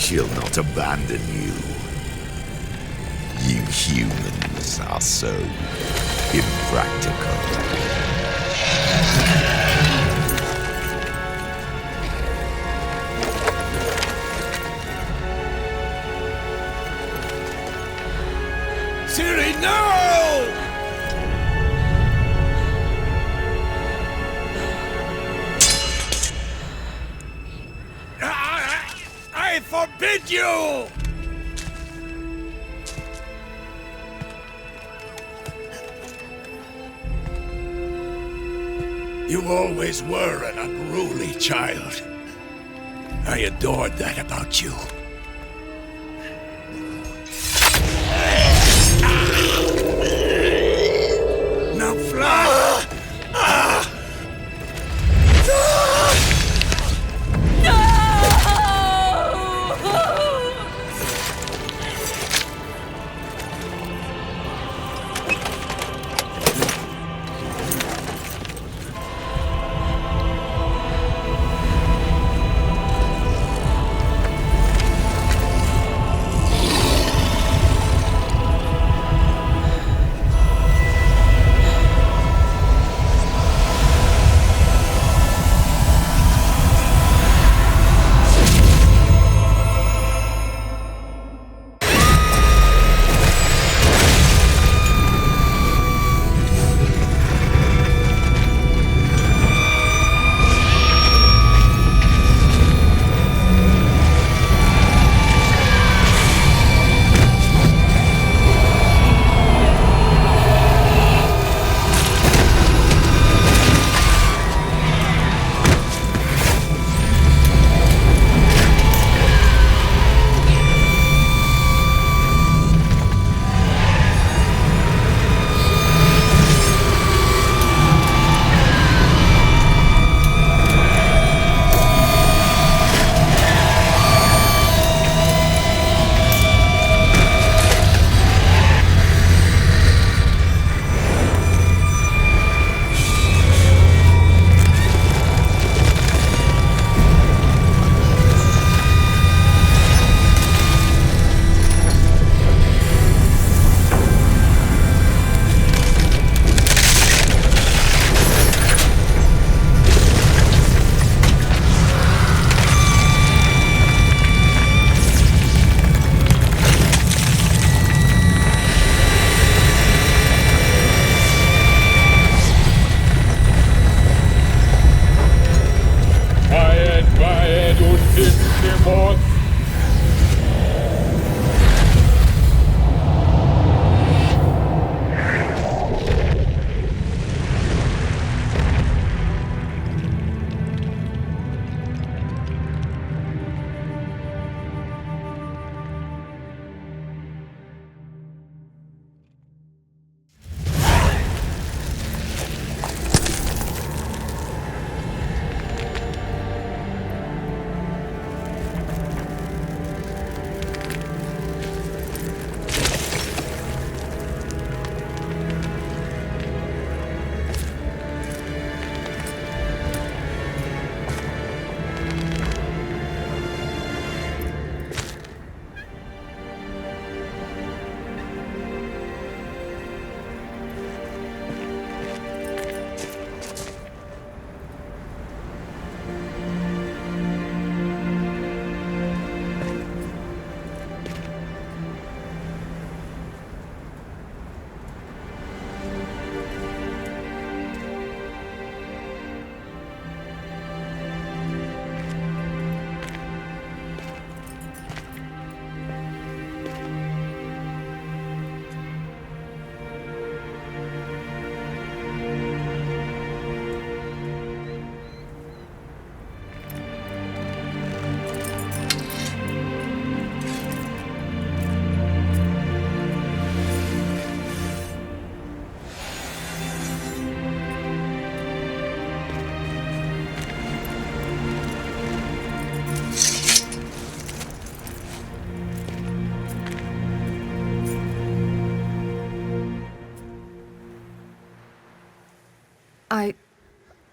She'll not abandon you. You humans are so impractical. Ciri, no! I forbid you! You always were an unruly child. I adored that about you. Now fly!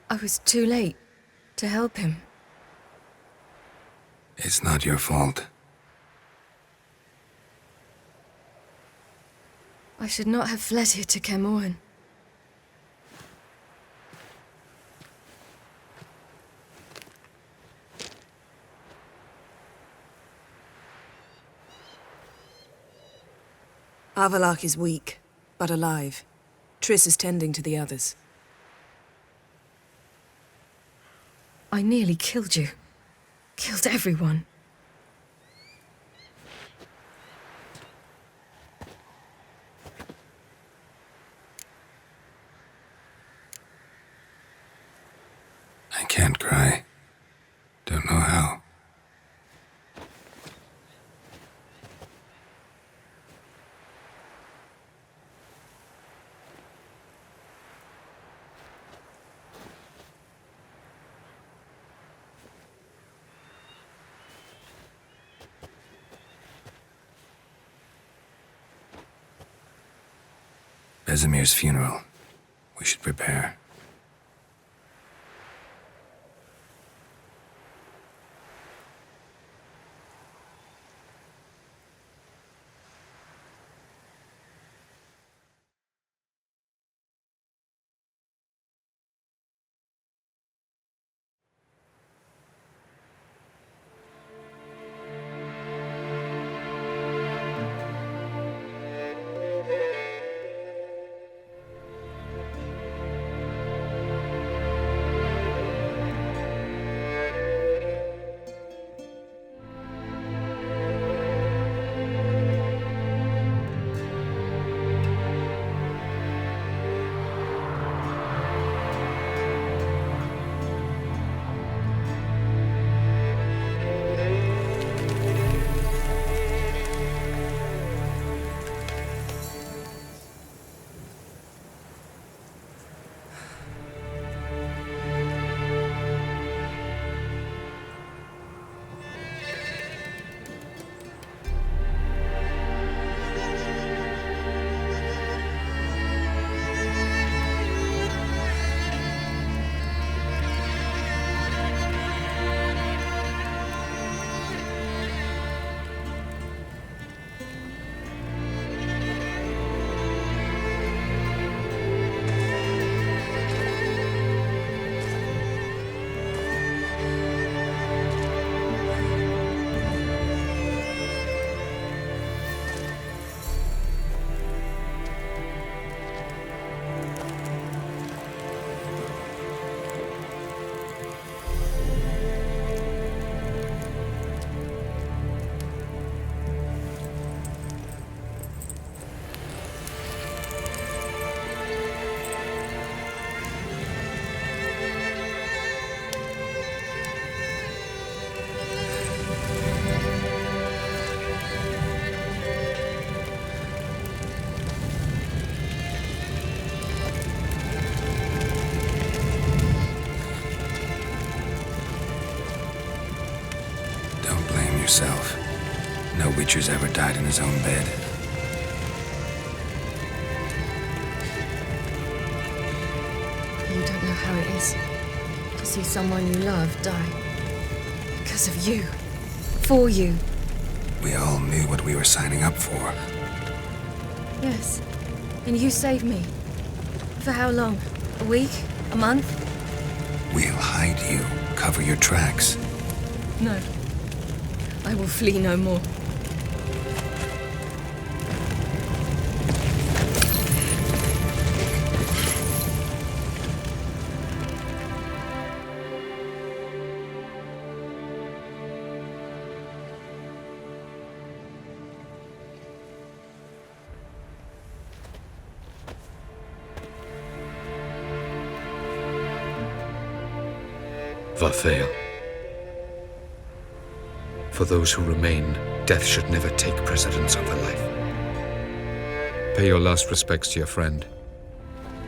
I was too late to help him. It's not your fault. I should not have fled here to Kaer Morhen. Avallac'h is weak, but alive. Triss is tending to the others. I nearly killed you. Killed everyone. I can't cry. Don't know how. Vesemir's funeral. We should prepare. Yourself. No Witcher's ever died in his own bed. You don't know how it is to see someone you love die. Because of you. For you. We all knew what we were signing up for. Yes. And you saved me. For how long? A week? A month? We'll hide you. Cover your tracks. No. I will flee no more. Varthael. For those who remain, death should never take precedence over life. Pay your last respects to your friend.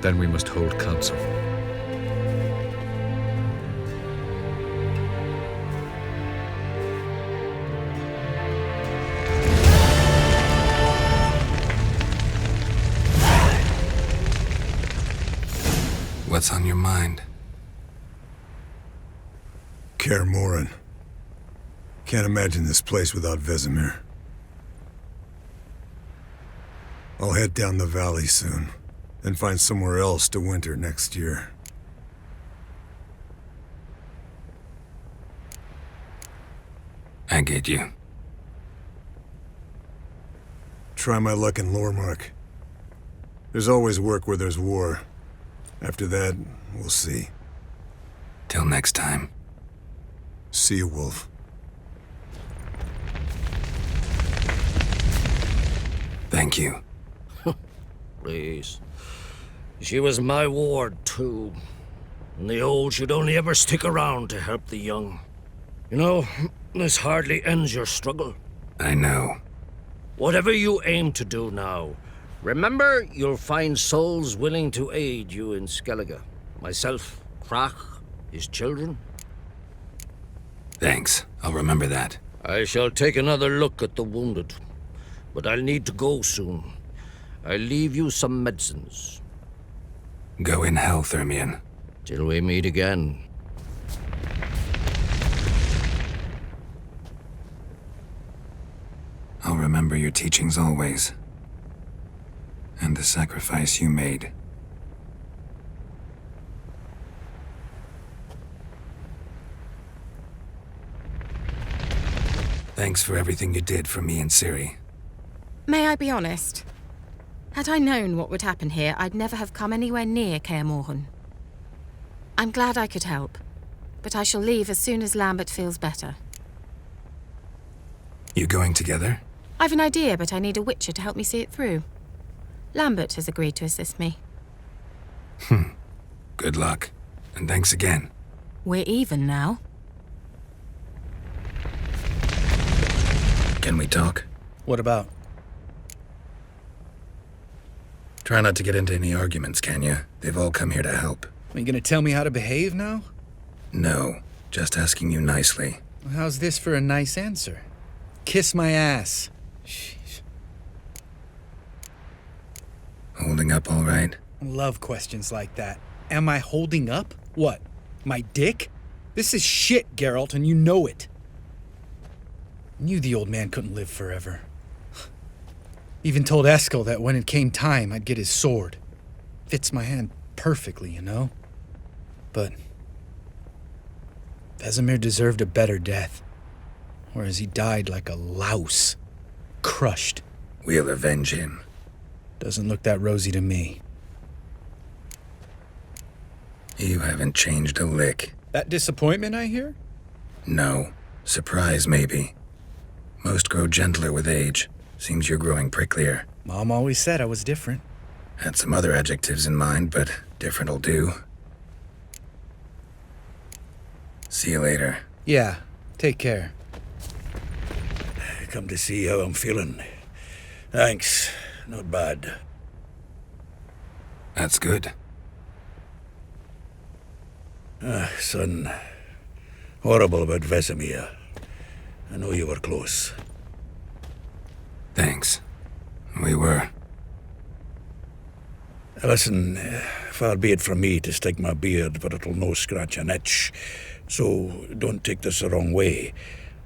Then we must hold council. What's on your mind? Kaer Morhen. Can't imagine this place without Vesemir. I'll head down the valley soon, and find somewhere else to winter next year. I get you. Try my luck in Lormark. There's always work where there's war. After that, we'll see. Till next time. See you, Wolf. Thank you. Please. She was my ward, too. And the old should only ever stick around to help the young. You know, this hardly ends your struggle. I know. Whatever you aim to do now, remember you'll find souls willing to aid you in Skellige. Myself, Krach, his children. Thanks. I'll remember that. I shall take another look at the wounded, but I'll need to go soon. I'll leave you some medicines. Go in health, Ermion. Till we meet again. I'll remember your teachings always. And the sacrifice you made. Thanks for everything you did for me and Ciri. May I be honest? Had I known what would happen here, I'd never have come anywhere near Kaer Morhen. I'm glad I could help, but I shall leave as soon as Lambert feels better. You going together? I've an idea, but I need a witcher to help me see it through. Lambert has agreed to assist me. Good luck, and thanks again. We're even now. Can we talk? What about? Try not to get into any arguments, can you? They've all come here to help. Are you gonna tell me how to behave now? No, just asking you nicely. How's this for a nice answer? Kiss my ass. Sheesh. Holding up all right? I love questions like that. Am I holding up? What? My dick? This is shit, Geralt, and you know it. Knew the old man couldn't live forever. Even told Eskel that when it came time, I'd get his sword. Fits my hand perfectly, you know? But Vesemir deserved a better death. Whereas he died like a louse. Crushed. We'll avenge him. Doesn't look that rosy to me. You haven't changed a lick. That disappointment I hear? No. Surprise, maybe. Most grow gentler with age. Seems you're growing pricklier. Mom always said I was different. Had some other adjectives in mind, but different'll do. See you later. Yeah, take care. Come to see how I'm feeling. Thanks. Not bad. That's good. Son. Horrible about Vesemir. I know you were close. Thanks. We were. Listen, far be it from me to stick my beard, but it'll no scratch an itch. So don't take this the wrong way.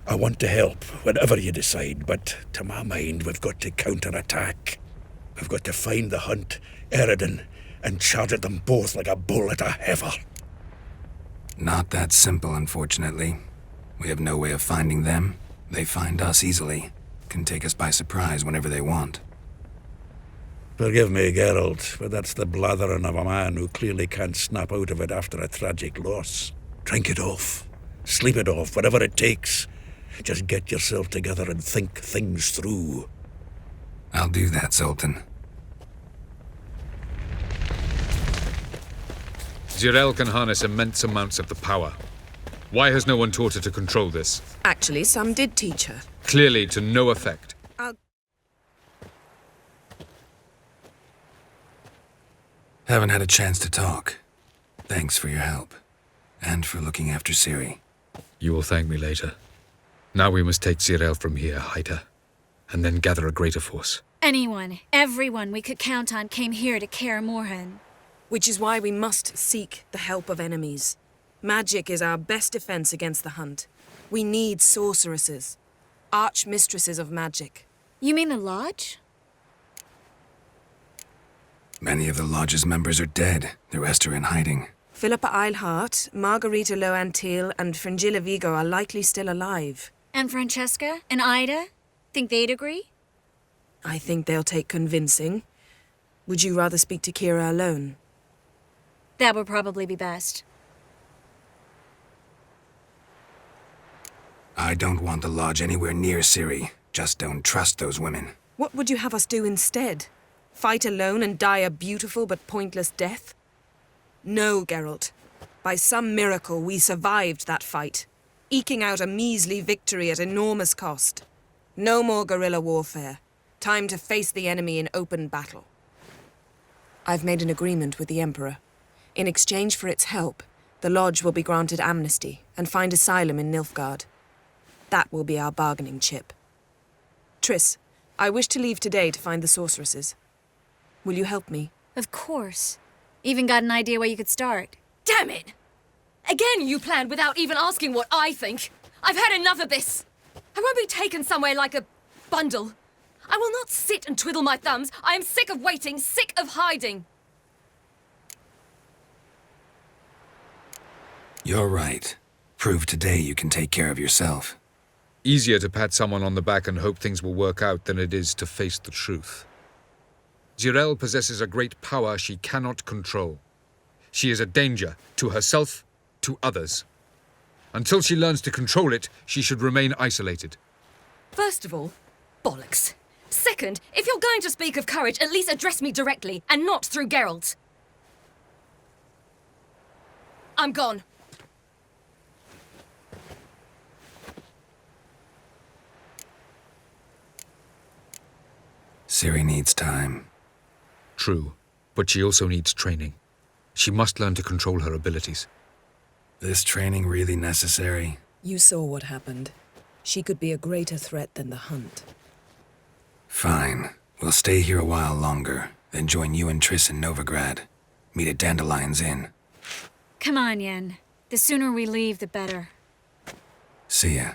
I want to help, whatever you decide, but to my mind, we've got to counterattack. We've got to find the Hunt, Eredin, and charge at them both like a bull at a heifer. Not that simple, unfortunately. We have no way of finding them. They find us easily. Can take us by surprise whenever they want. Forgive me, Geralt, but that's the blathering of a man who clearly can't snap out of it after a tragic loss. Drink it off. Sleep it off, whatever it takes. Just get yourself together and think things through. I'll do that, Zoltan. Zirel can harness immense amounts of the power. Why has no one taught her to control this? Actually, some did teach her. Clearly to no effect. Haven't had a chance to talk. Thanks for your help. And for looking after Ciri. You will thank me later. Now we must take Zirel from here, hide her, and then gather a greater force. Anyone, everyone we could count on came here to Kaer Morhen. Which is why we must seek the help of enemies. Magic is our best defense against the Hunt. We need sorceresses. Archmistresses of magic. You mean the Lodge? Many of the Lodge's members are dead. The rest are in hiding. Philippa Eilhart, Margarita Loantil, and Fringilla Vigo are likely still alive. And Francesca and Ida? Think they'd agree? I think they'll take convincing. Would you rather speak to Kira alone? That would probably be best. I don't want the Lodge anywhere near Ciri. Just don't trust those women. What would you have us do instead? Fight alone and die a beautiful but pointless death? No, Geralt. By some miracle, we survived that fight, eking out a measly victory at enormous cost. No more guerrilla warfare. Time to face the enemy in open battle. I've made an agreement with the Emperor. In exchange for its help, the Lodge will be granted amnesty and find asylum in Nilfgaard. That will be our bargaining chip. Triss, I wish to leave today to find the sorceresses. Will you help me? Of course. Even got an idea where you could start. Damn it! Again you planned without even asking what I think. I've had enough of this. I won't be taken somewhere like a bundle. I will not sit and twiddle my thumbs. I am sick of waiting, sick of hiding. You're right. Prove today you can take care of yourself. Easier to pat someone on the back and hope things will work out than it is to face the truth. Jirel possesses a great power she cannot control. She is a danger to herself, to others. Until she learns to control it, she should remain isolated. First of all, bollocks. Second, if you're going to speak of courage, at least address me directly, and not through Geralt. I'm gone. Ciri needs time. True, but she also needs training. She must learn to control her abilities. This training really necessary? You saw what happened. She could be a greater threat than the Hunt. Fine. We'll stay here a while longer, then join you and Triss in Novigrad. Meet at Dandelion's Inn. Come on, Yen. The sooner we leave, the better. See ya.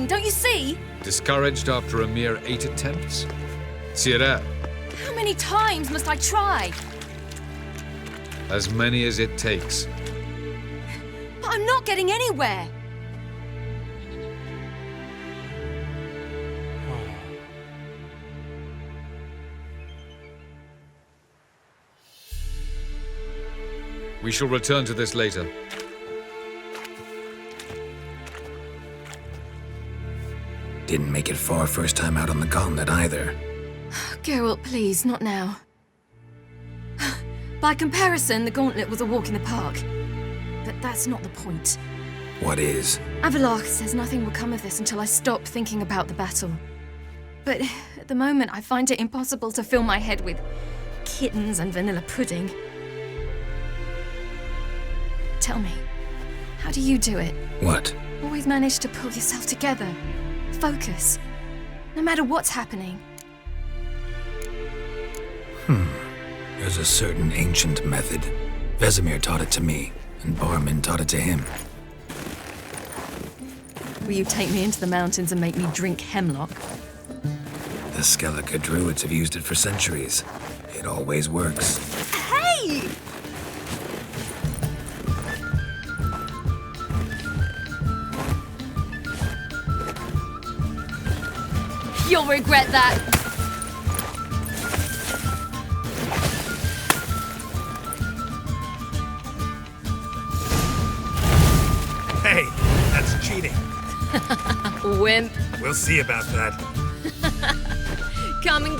Don't you see? Discouraged after a mere 8 attempts? Ciri. How many times must I try? As many as it takes. But I'm not getting anywhere. We shall return to this later. Didn't make it far first time out on the gauntlet either. Geralt, please, not now. By comparison, the gauntlet was a walk in the park. But that's not the point. What is? Avallac'h says nothing will come of this until I stop thinking about the battle. But at the moment, I find it impossible to fill my head with kittens and vanilla pudding. Tell me, how do you do it? What? Always manage to pull yourself together. Focus. No matter what's happening. There's a certain ancient method. Vesemir taught it to me, and Barman taught it to him. Will you take me into the mountains and make me drink hemlock? The Skellige druids have used it for centuries. It always works. Hey! You'll regret that. Hey, that's cheating. Wimp. We'll see about that. Come and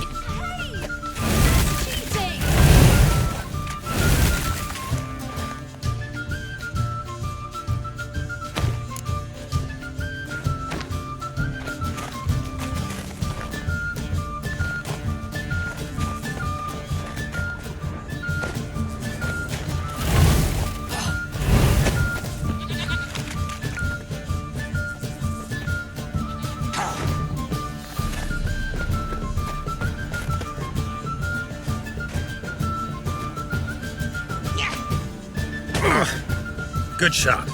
Good shot.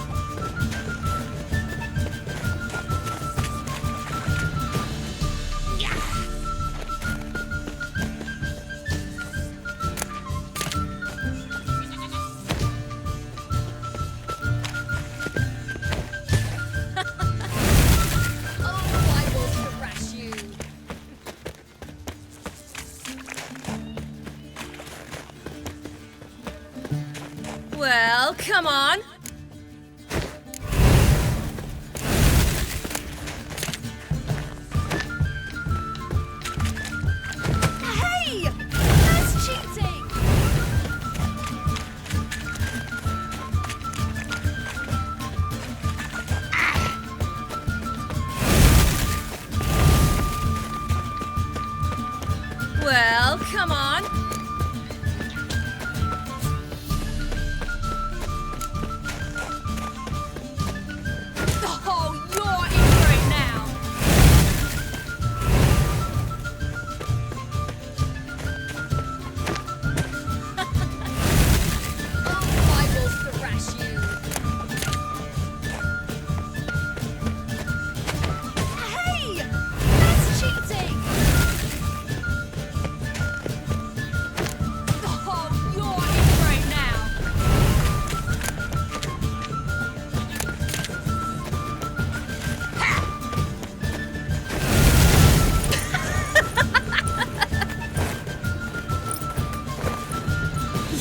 Well, come on. Hey! That's cheating! Well, come on.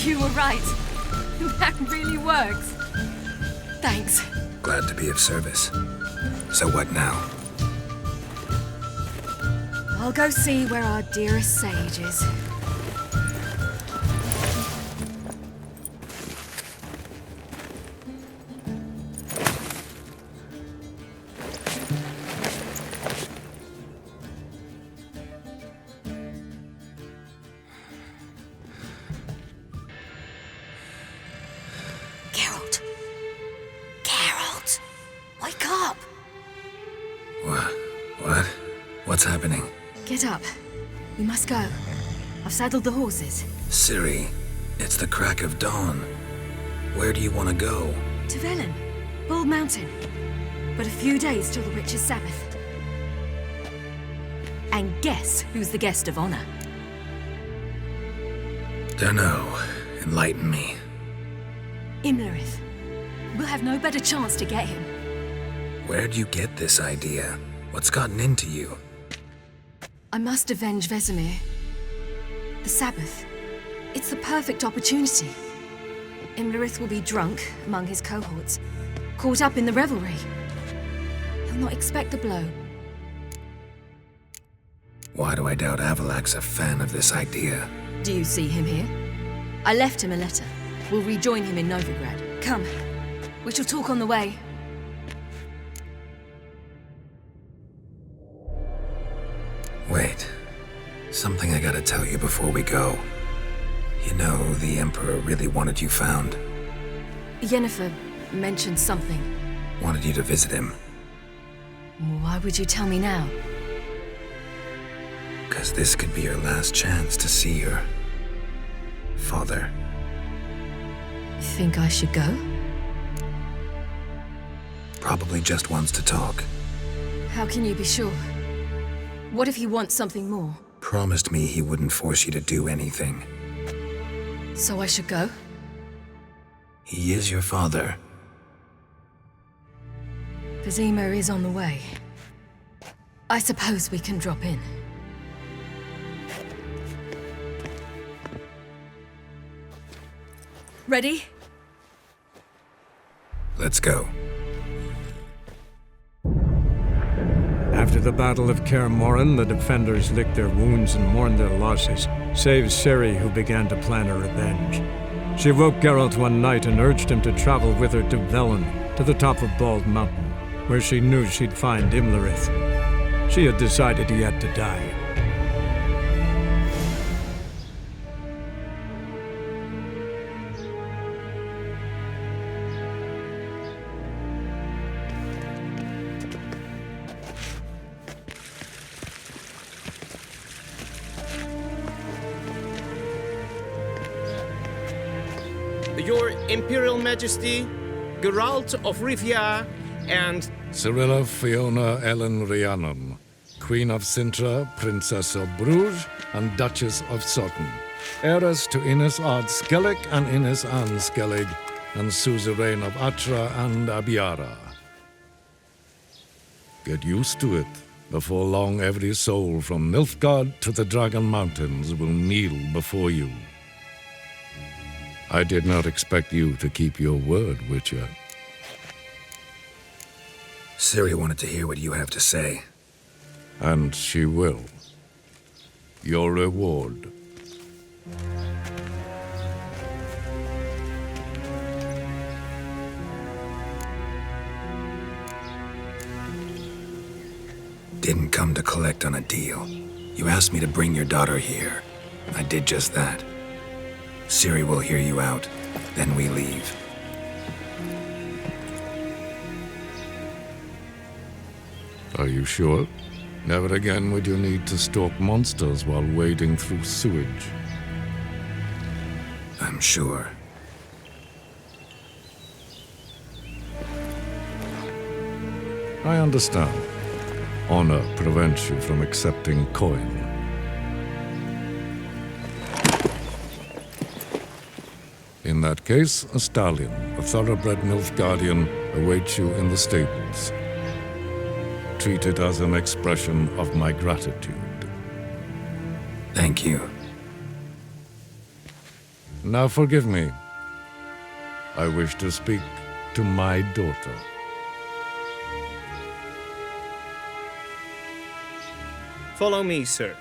You were right. That really works. Thanks. Glad to be of service. So what now? I'll go see where our dearest sage is. What's happening? Get up. We must go. I've saddled the horses. Ciri, it's the crack of dawn. Where do you want to go? To Velen, Bald Mountain. But a few days till the Witch's Sabbath. And guess who's the guest of honor? Dunno. Enlighten me. Imlerith. We'll have no better chance to get him. Where'd you get this idea? What's gotten into you? I must avenge Vizima. The Sabbath. It's the perfect opportunity. Imlerith will be drunk among his cohorts, caught up in the revelry. He'll not expect the blow. Why do I doubt Avalak's a fan of this idea? Do you see him here? I left him a letter. We'll rejoin him in Novigrad. Come. We shall talk on the way. Wait. Something I gotta tell you before we go. You know, the Emperor really wanted you found. Yennefer mentioned something. Wanted you to visit him. Why would you tell me now? 'Cause this could be your last chance to see your father. Think I should go? Probably just wants to talk. How can you be sure? What if he wants something more? Promised me he wouldn't force you to do anything. So I should go? He is your father. Vizima is on the way. I suppose we can drop in. Ready? Let's go. After the Battle of Kaer Morhen, the defenders licked their wounds and mourned their losses, save Ciri, who began to plan a revenge. She woke Geralt one night and urged him to travel with her to Velen, to the top of Bald Mountain, where she knew she'd find Imlerith. She had decided he had to die. Your Imperial Majesty, Geralt of Rivia, and Cirilla Fiona Ellen Rhiannon, Queen of Sintra, Princess of Bruges, and Duchess of Sutton, heiress to Innes Ard Skellig and Innes Anne Skellig, and suzerain of Atra and Abiara. Get used to it. Before long, every soul from Nilfgaard to the Dragon Mountains will kneel before you. I did not expect you to keep your word, Witcher. Ciri wanted to hear what you have to say. And she will. Your reward. Didn't come to collect on a deal. You asked me to bring your daughter here. I did just that. Ciri will hear you out, then we leave. Are you sure? Never again would you need to stalk monsters while wading through sewage. I'm sure. I understand. Honor prevents you from accepting coin. In that case, a stallion, a thoroughbred Nilfgaardian, awaits you in the stables. Treat it as an expression of my gratitude. Thank you. Now forgive me. I wish to speak to my daughter. follow me, sir.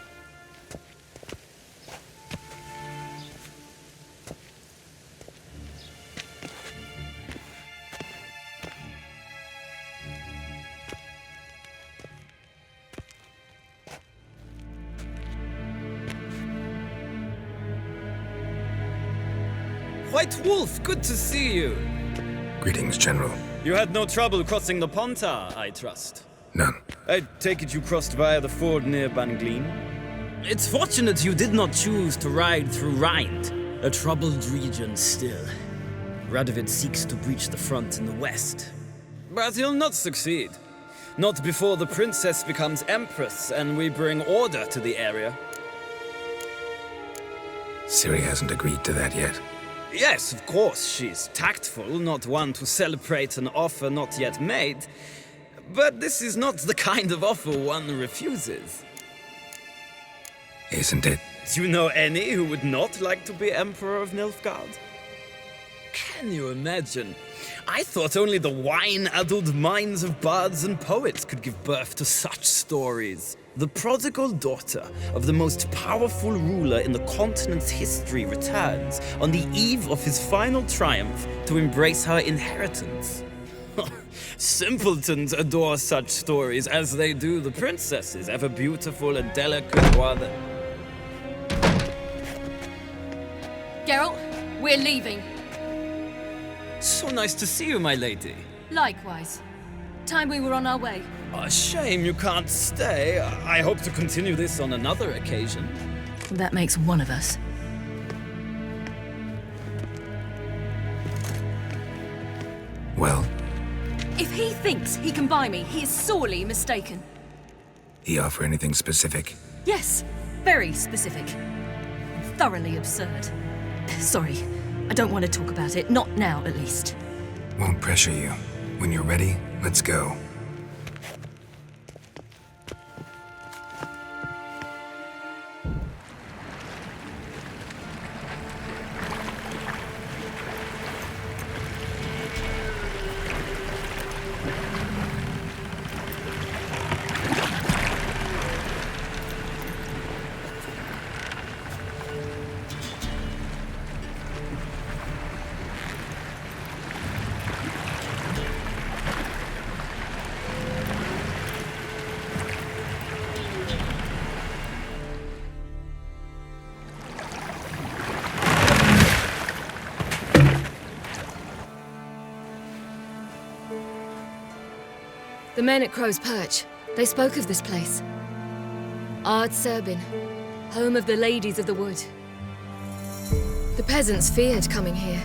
White Wolf, good to see you. Greetings, General. You had no trouble crossing the Pontar, I trust. None. I take it you crossed via the ford near Banglin? It's fortunate you did not choose to ride through Rind, a troubled region still. Radovid seeks to breach the front in the west. But he'll not succeed. Not before the princess becomes empress and we bring order to the area. Ciri hasn't agreed to that yet. Yes, of course, she's tactful, not one to celebrate an offer not yet made. But this is not the kind of offer one refuses. Isn't it? Do you know any who would not like to be Emperor of Nilfgaard? Can you imagine? I thought only the wine-addled minds of bards and poets could give birth to such stories. The prodigal daughter of the most powerful ruler in the continent's history returns on the eve of his final triumph to embrace her inheritance. Simpletons adore such stories as they do the princesses, ever beautiful and delicate while the... Geralt, we're leaving. So nice to see you, my lady. Likewise. Time we were on our way. A shame you can't stay. I hope to continue this on another occasion. That makes one of us. Well? If he thinks he can buy me, he is sorely mistaken. He offer anything specific? Yes, very specific. Thoroughly absurd. Sorry, I don't want to talk about it. Not now, at least. Won't pressure you. When you're ready, let's go. The men at Crow's Perch, they spoke of this place. Ard Serbin, home of the ladies of the wood. The peasants feared coming here.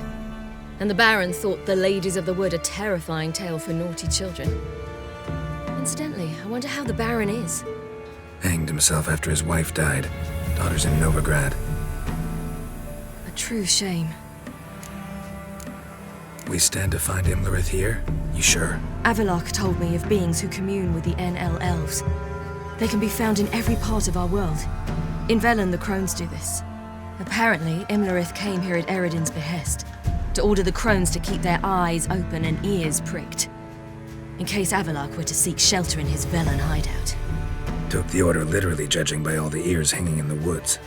And the Baron thought the Ladies of the Wood a terrifying tale for naughty children. Incidentally, I wonder how the Baron is. Hanged himself after his wife died. Daughter's in Novigrad. A true shame. We stand to find Imlerith here? You sure? Avallac'h told me of beings who commune with the NL elves. They can be found in every part of our world. In Velen, the crones do this. Apparently, Imlerith came here at Eredin's behest, to order the crones to keep their eyes open and ears pricked, in case Avallac'h were to seek shelter in his Velen hideout. Took the order literally, judging by all the ears hanging in the woods.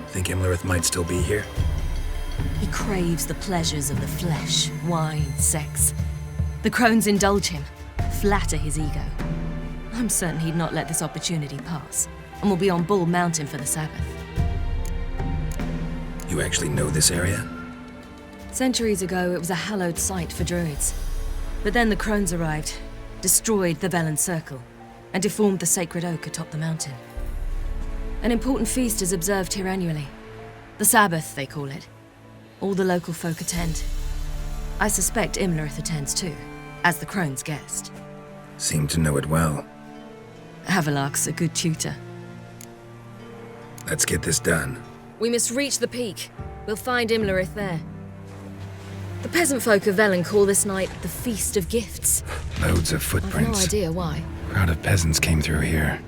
Think Imlerith might still be here? He craves the pleasures of the flesh, wine, sex. The crones indulge him, flatter his ego. I'm certain he'd not let this opportunity pass, and will be on Bull Mountain for the Sabbath. You actually know this area? Centuries ago, it was a hallowed site for druids. But then the crones arrived, destroyed the Velen Circle, and deformed the sacred oak atop the mountain. An important feast is observed here annually. The Sabbath, they call it. All the local folk attend. I suspect Imlerith attends too, as the crone's guest. Seem to know it well. Avallac'h's a good tutor. Let's get this done. We must reach the peak. We'll find Imlerith there. The peasant folk of Velen call this night the Feast of Gifts. Loads of footprints. I've no idea why. Crowd of peasants came through here.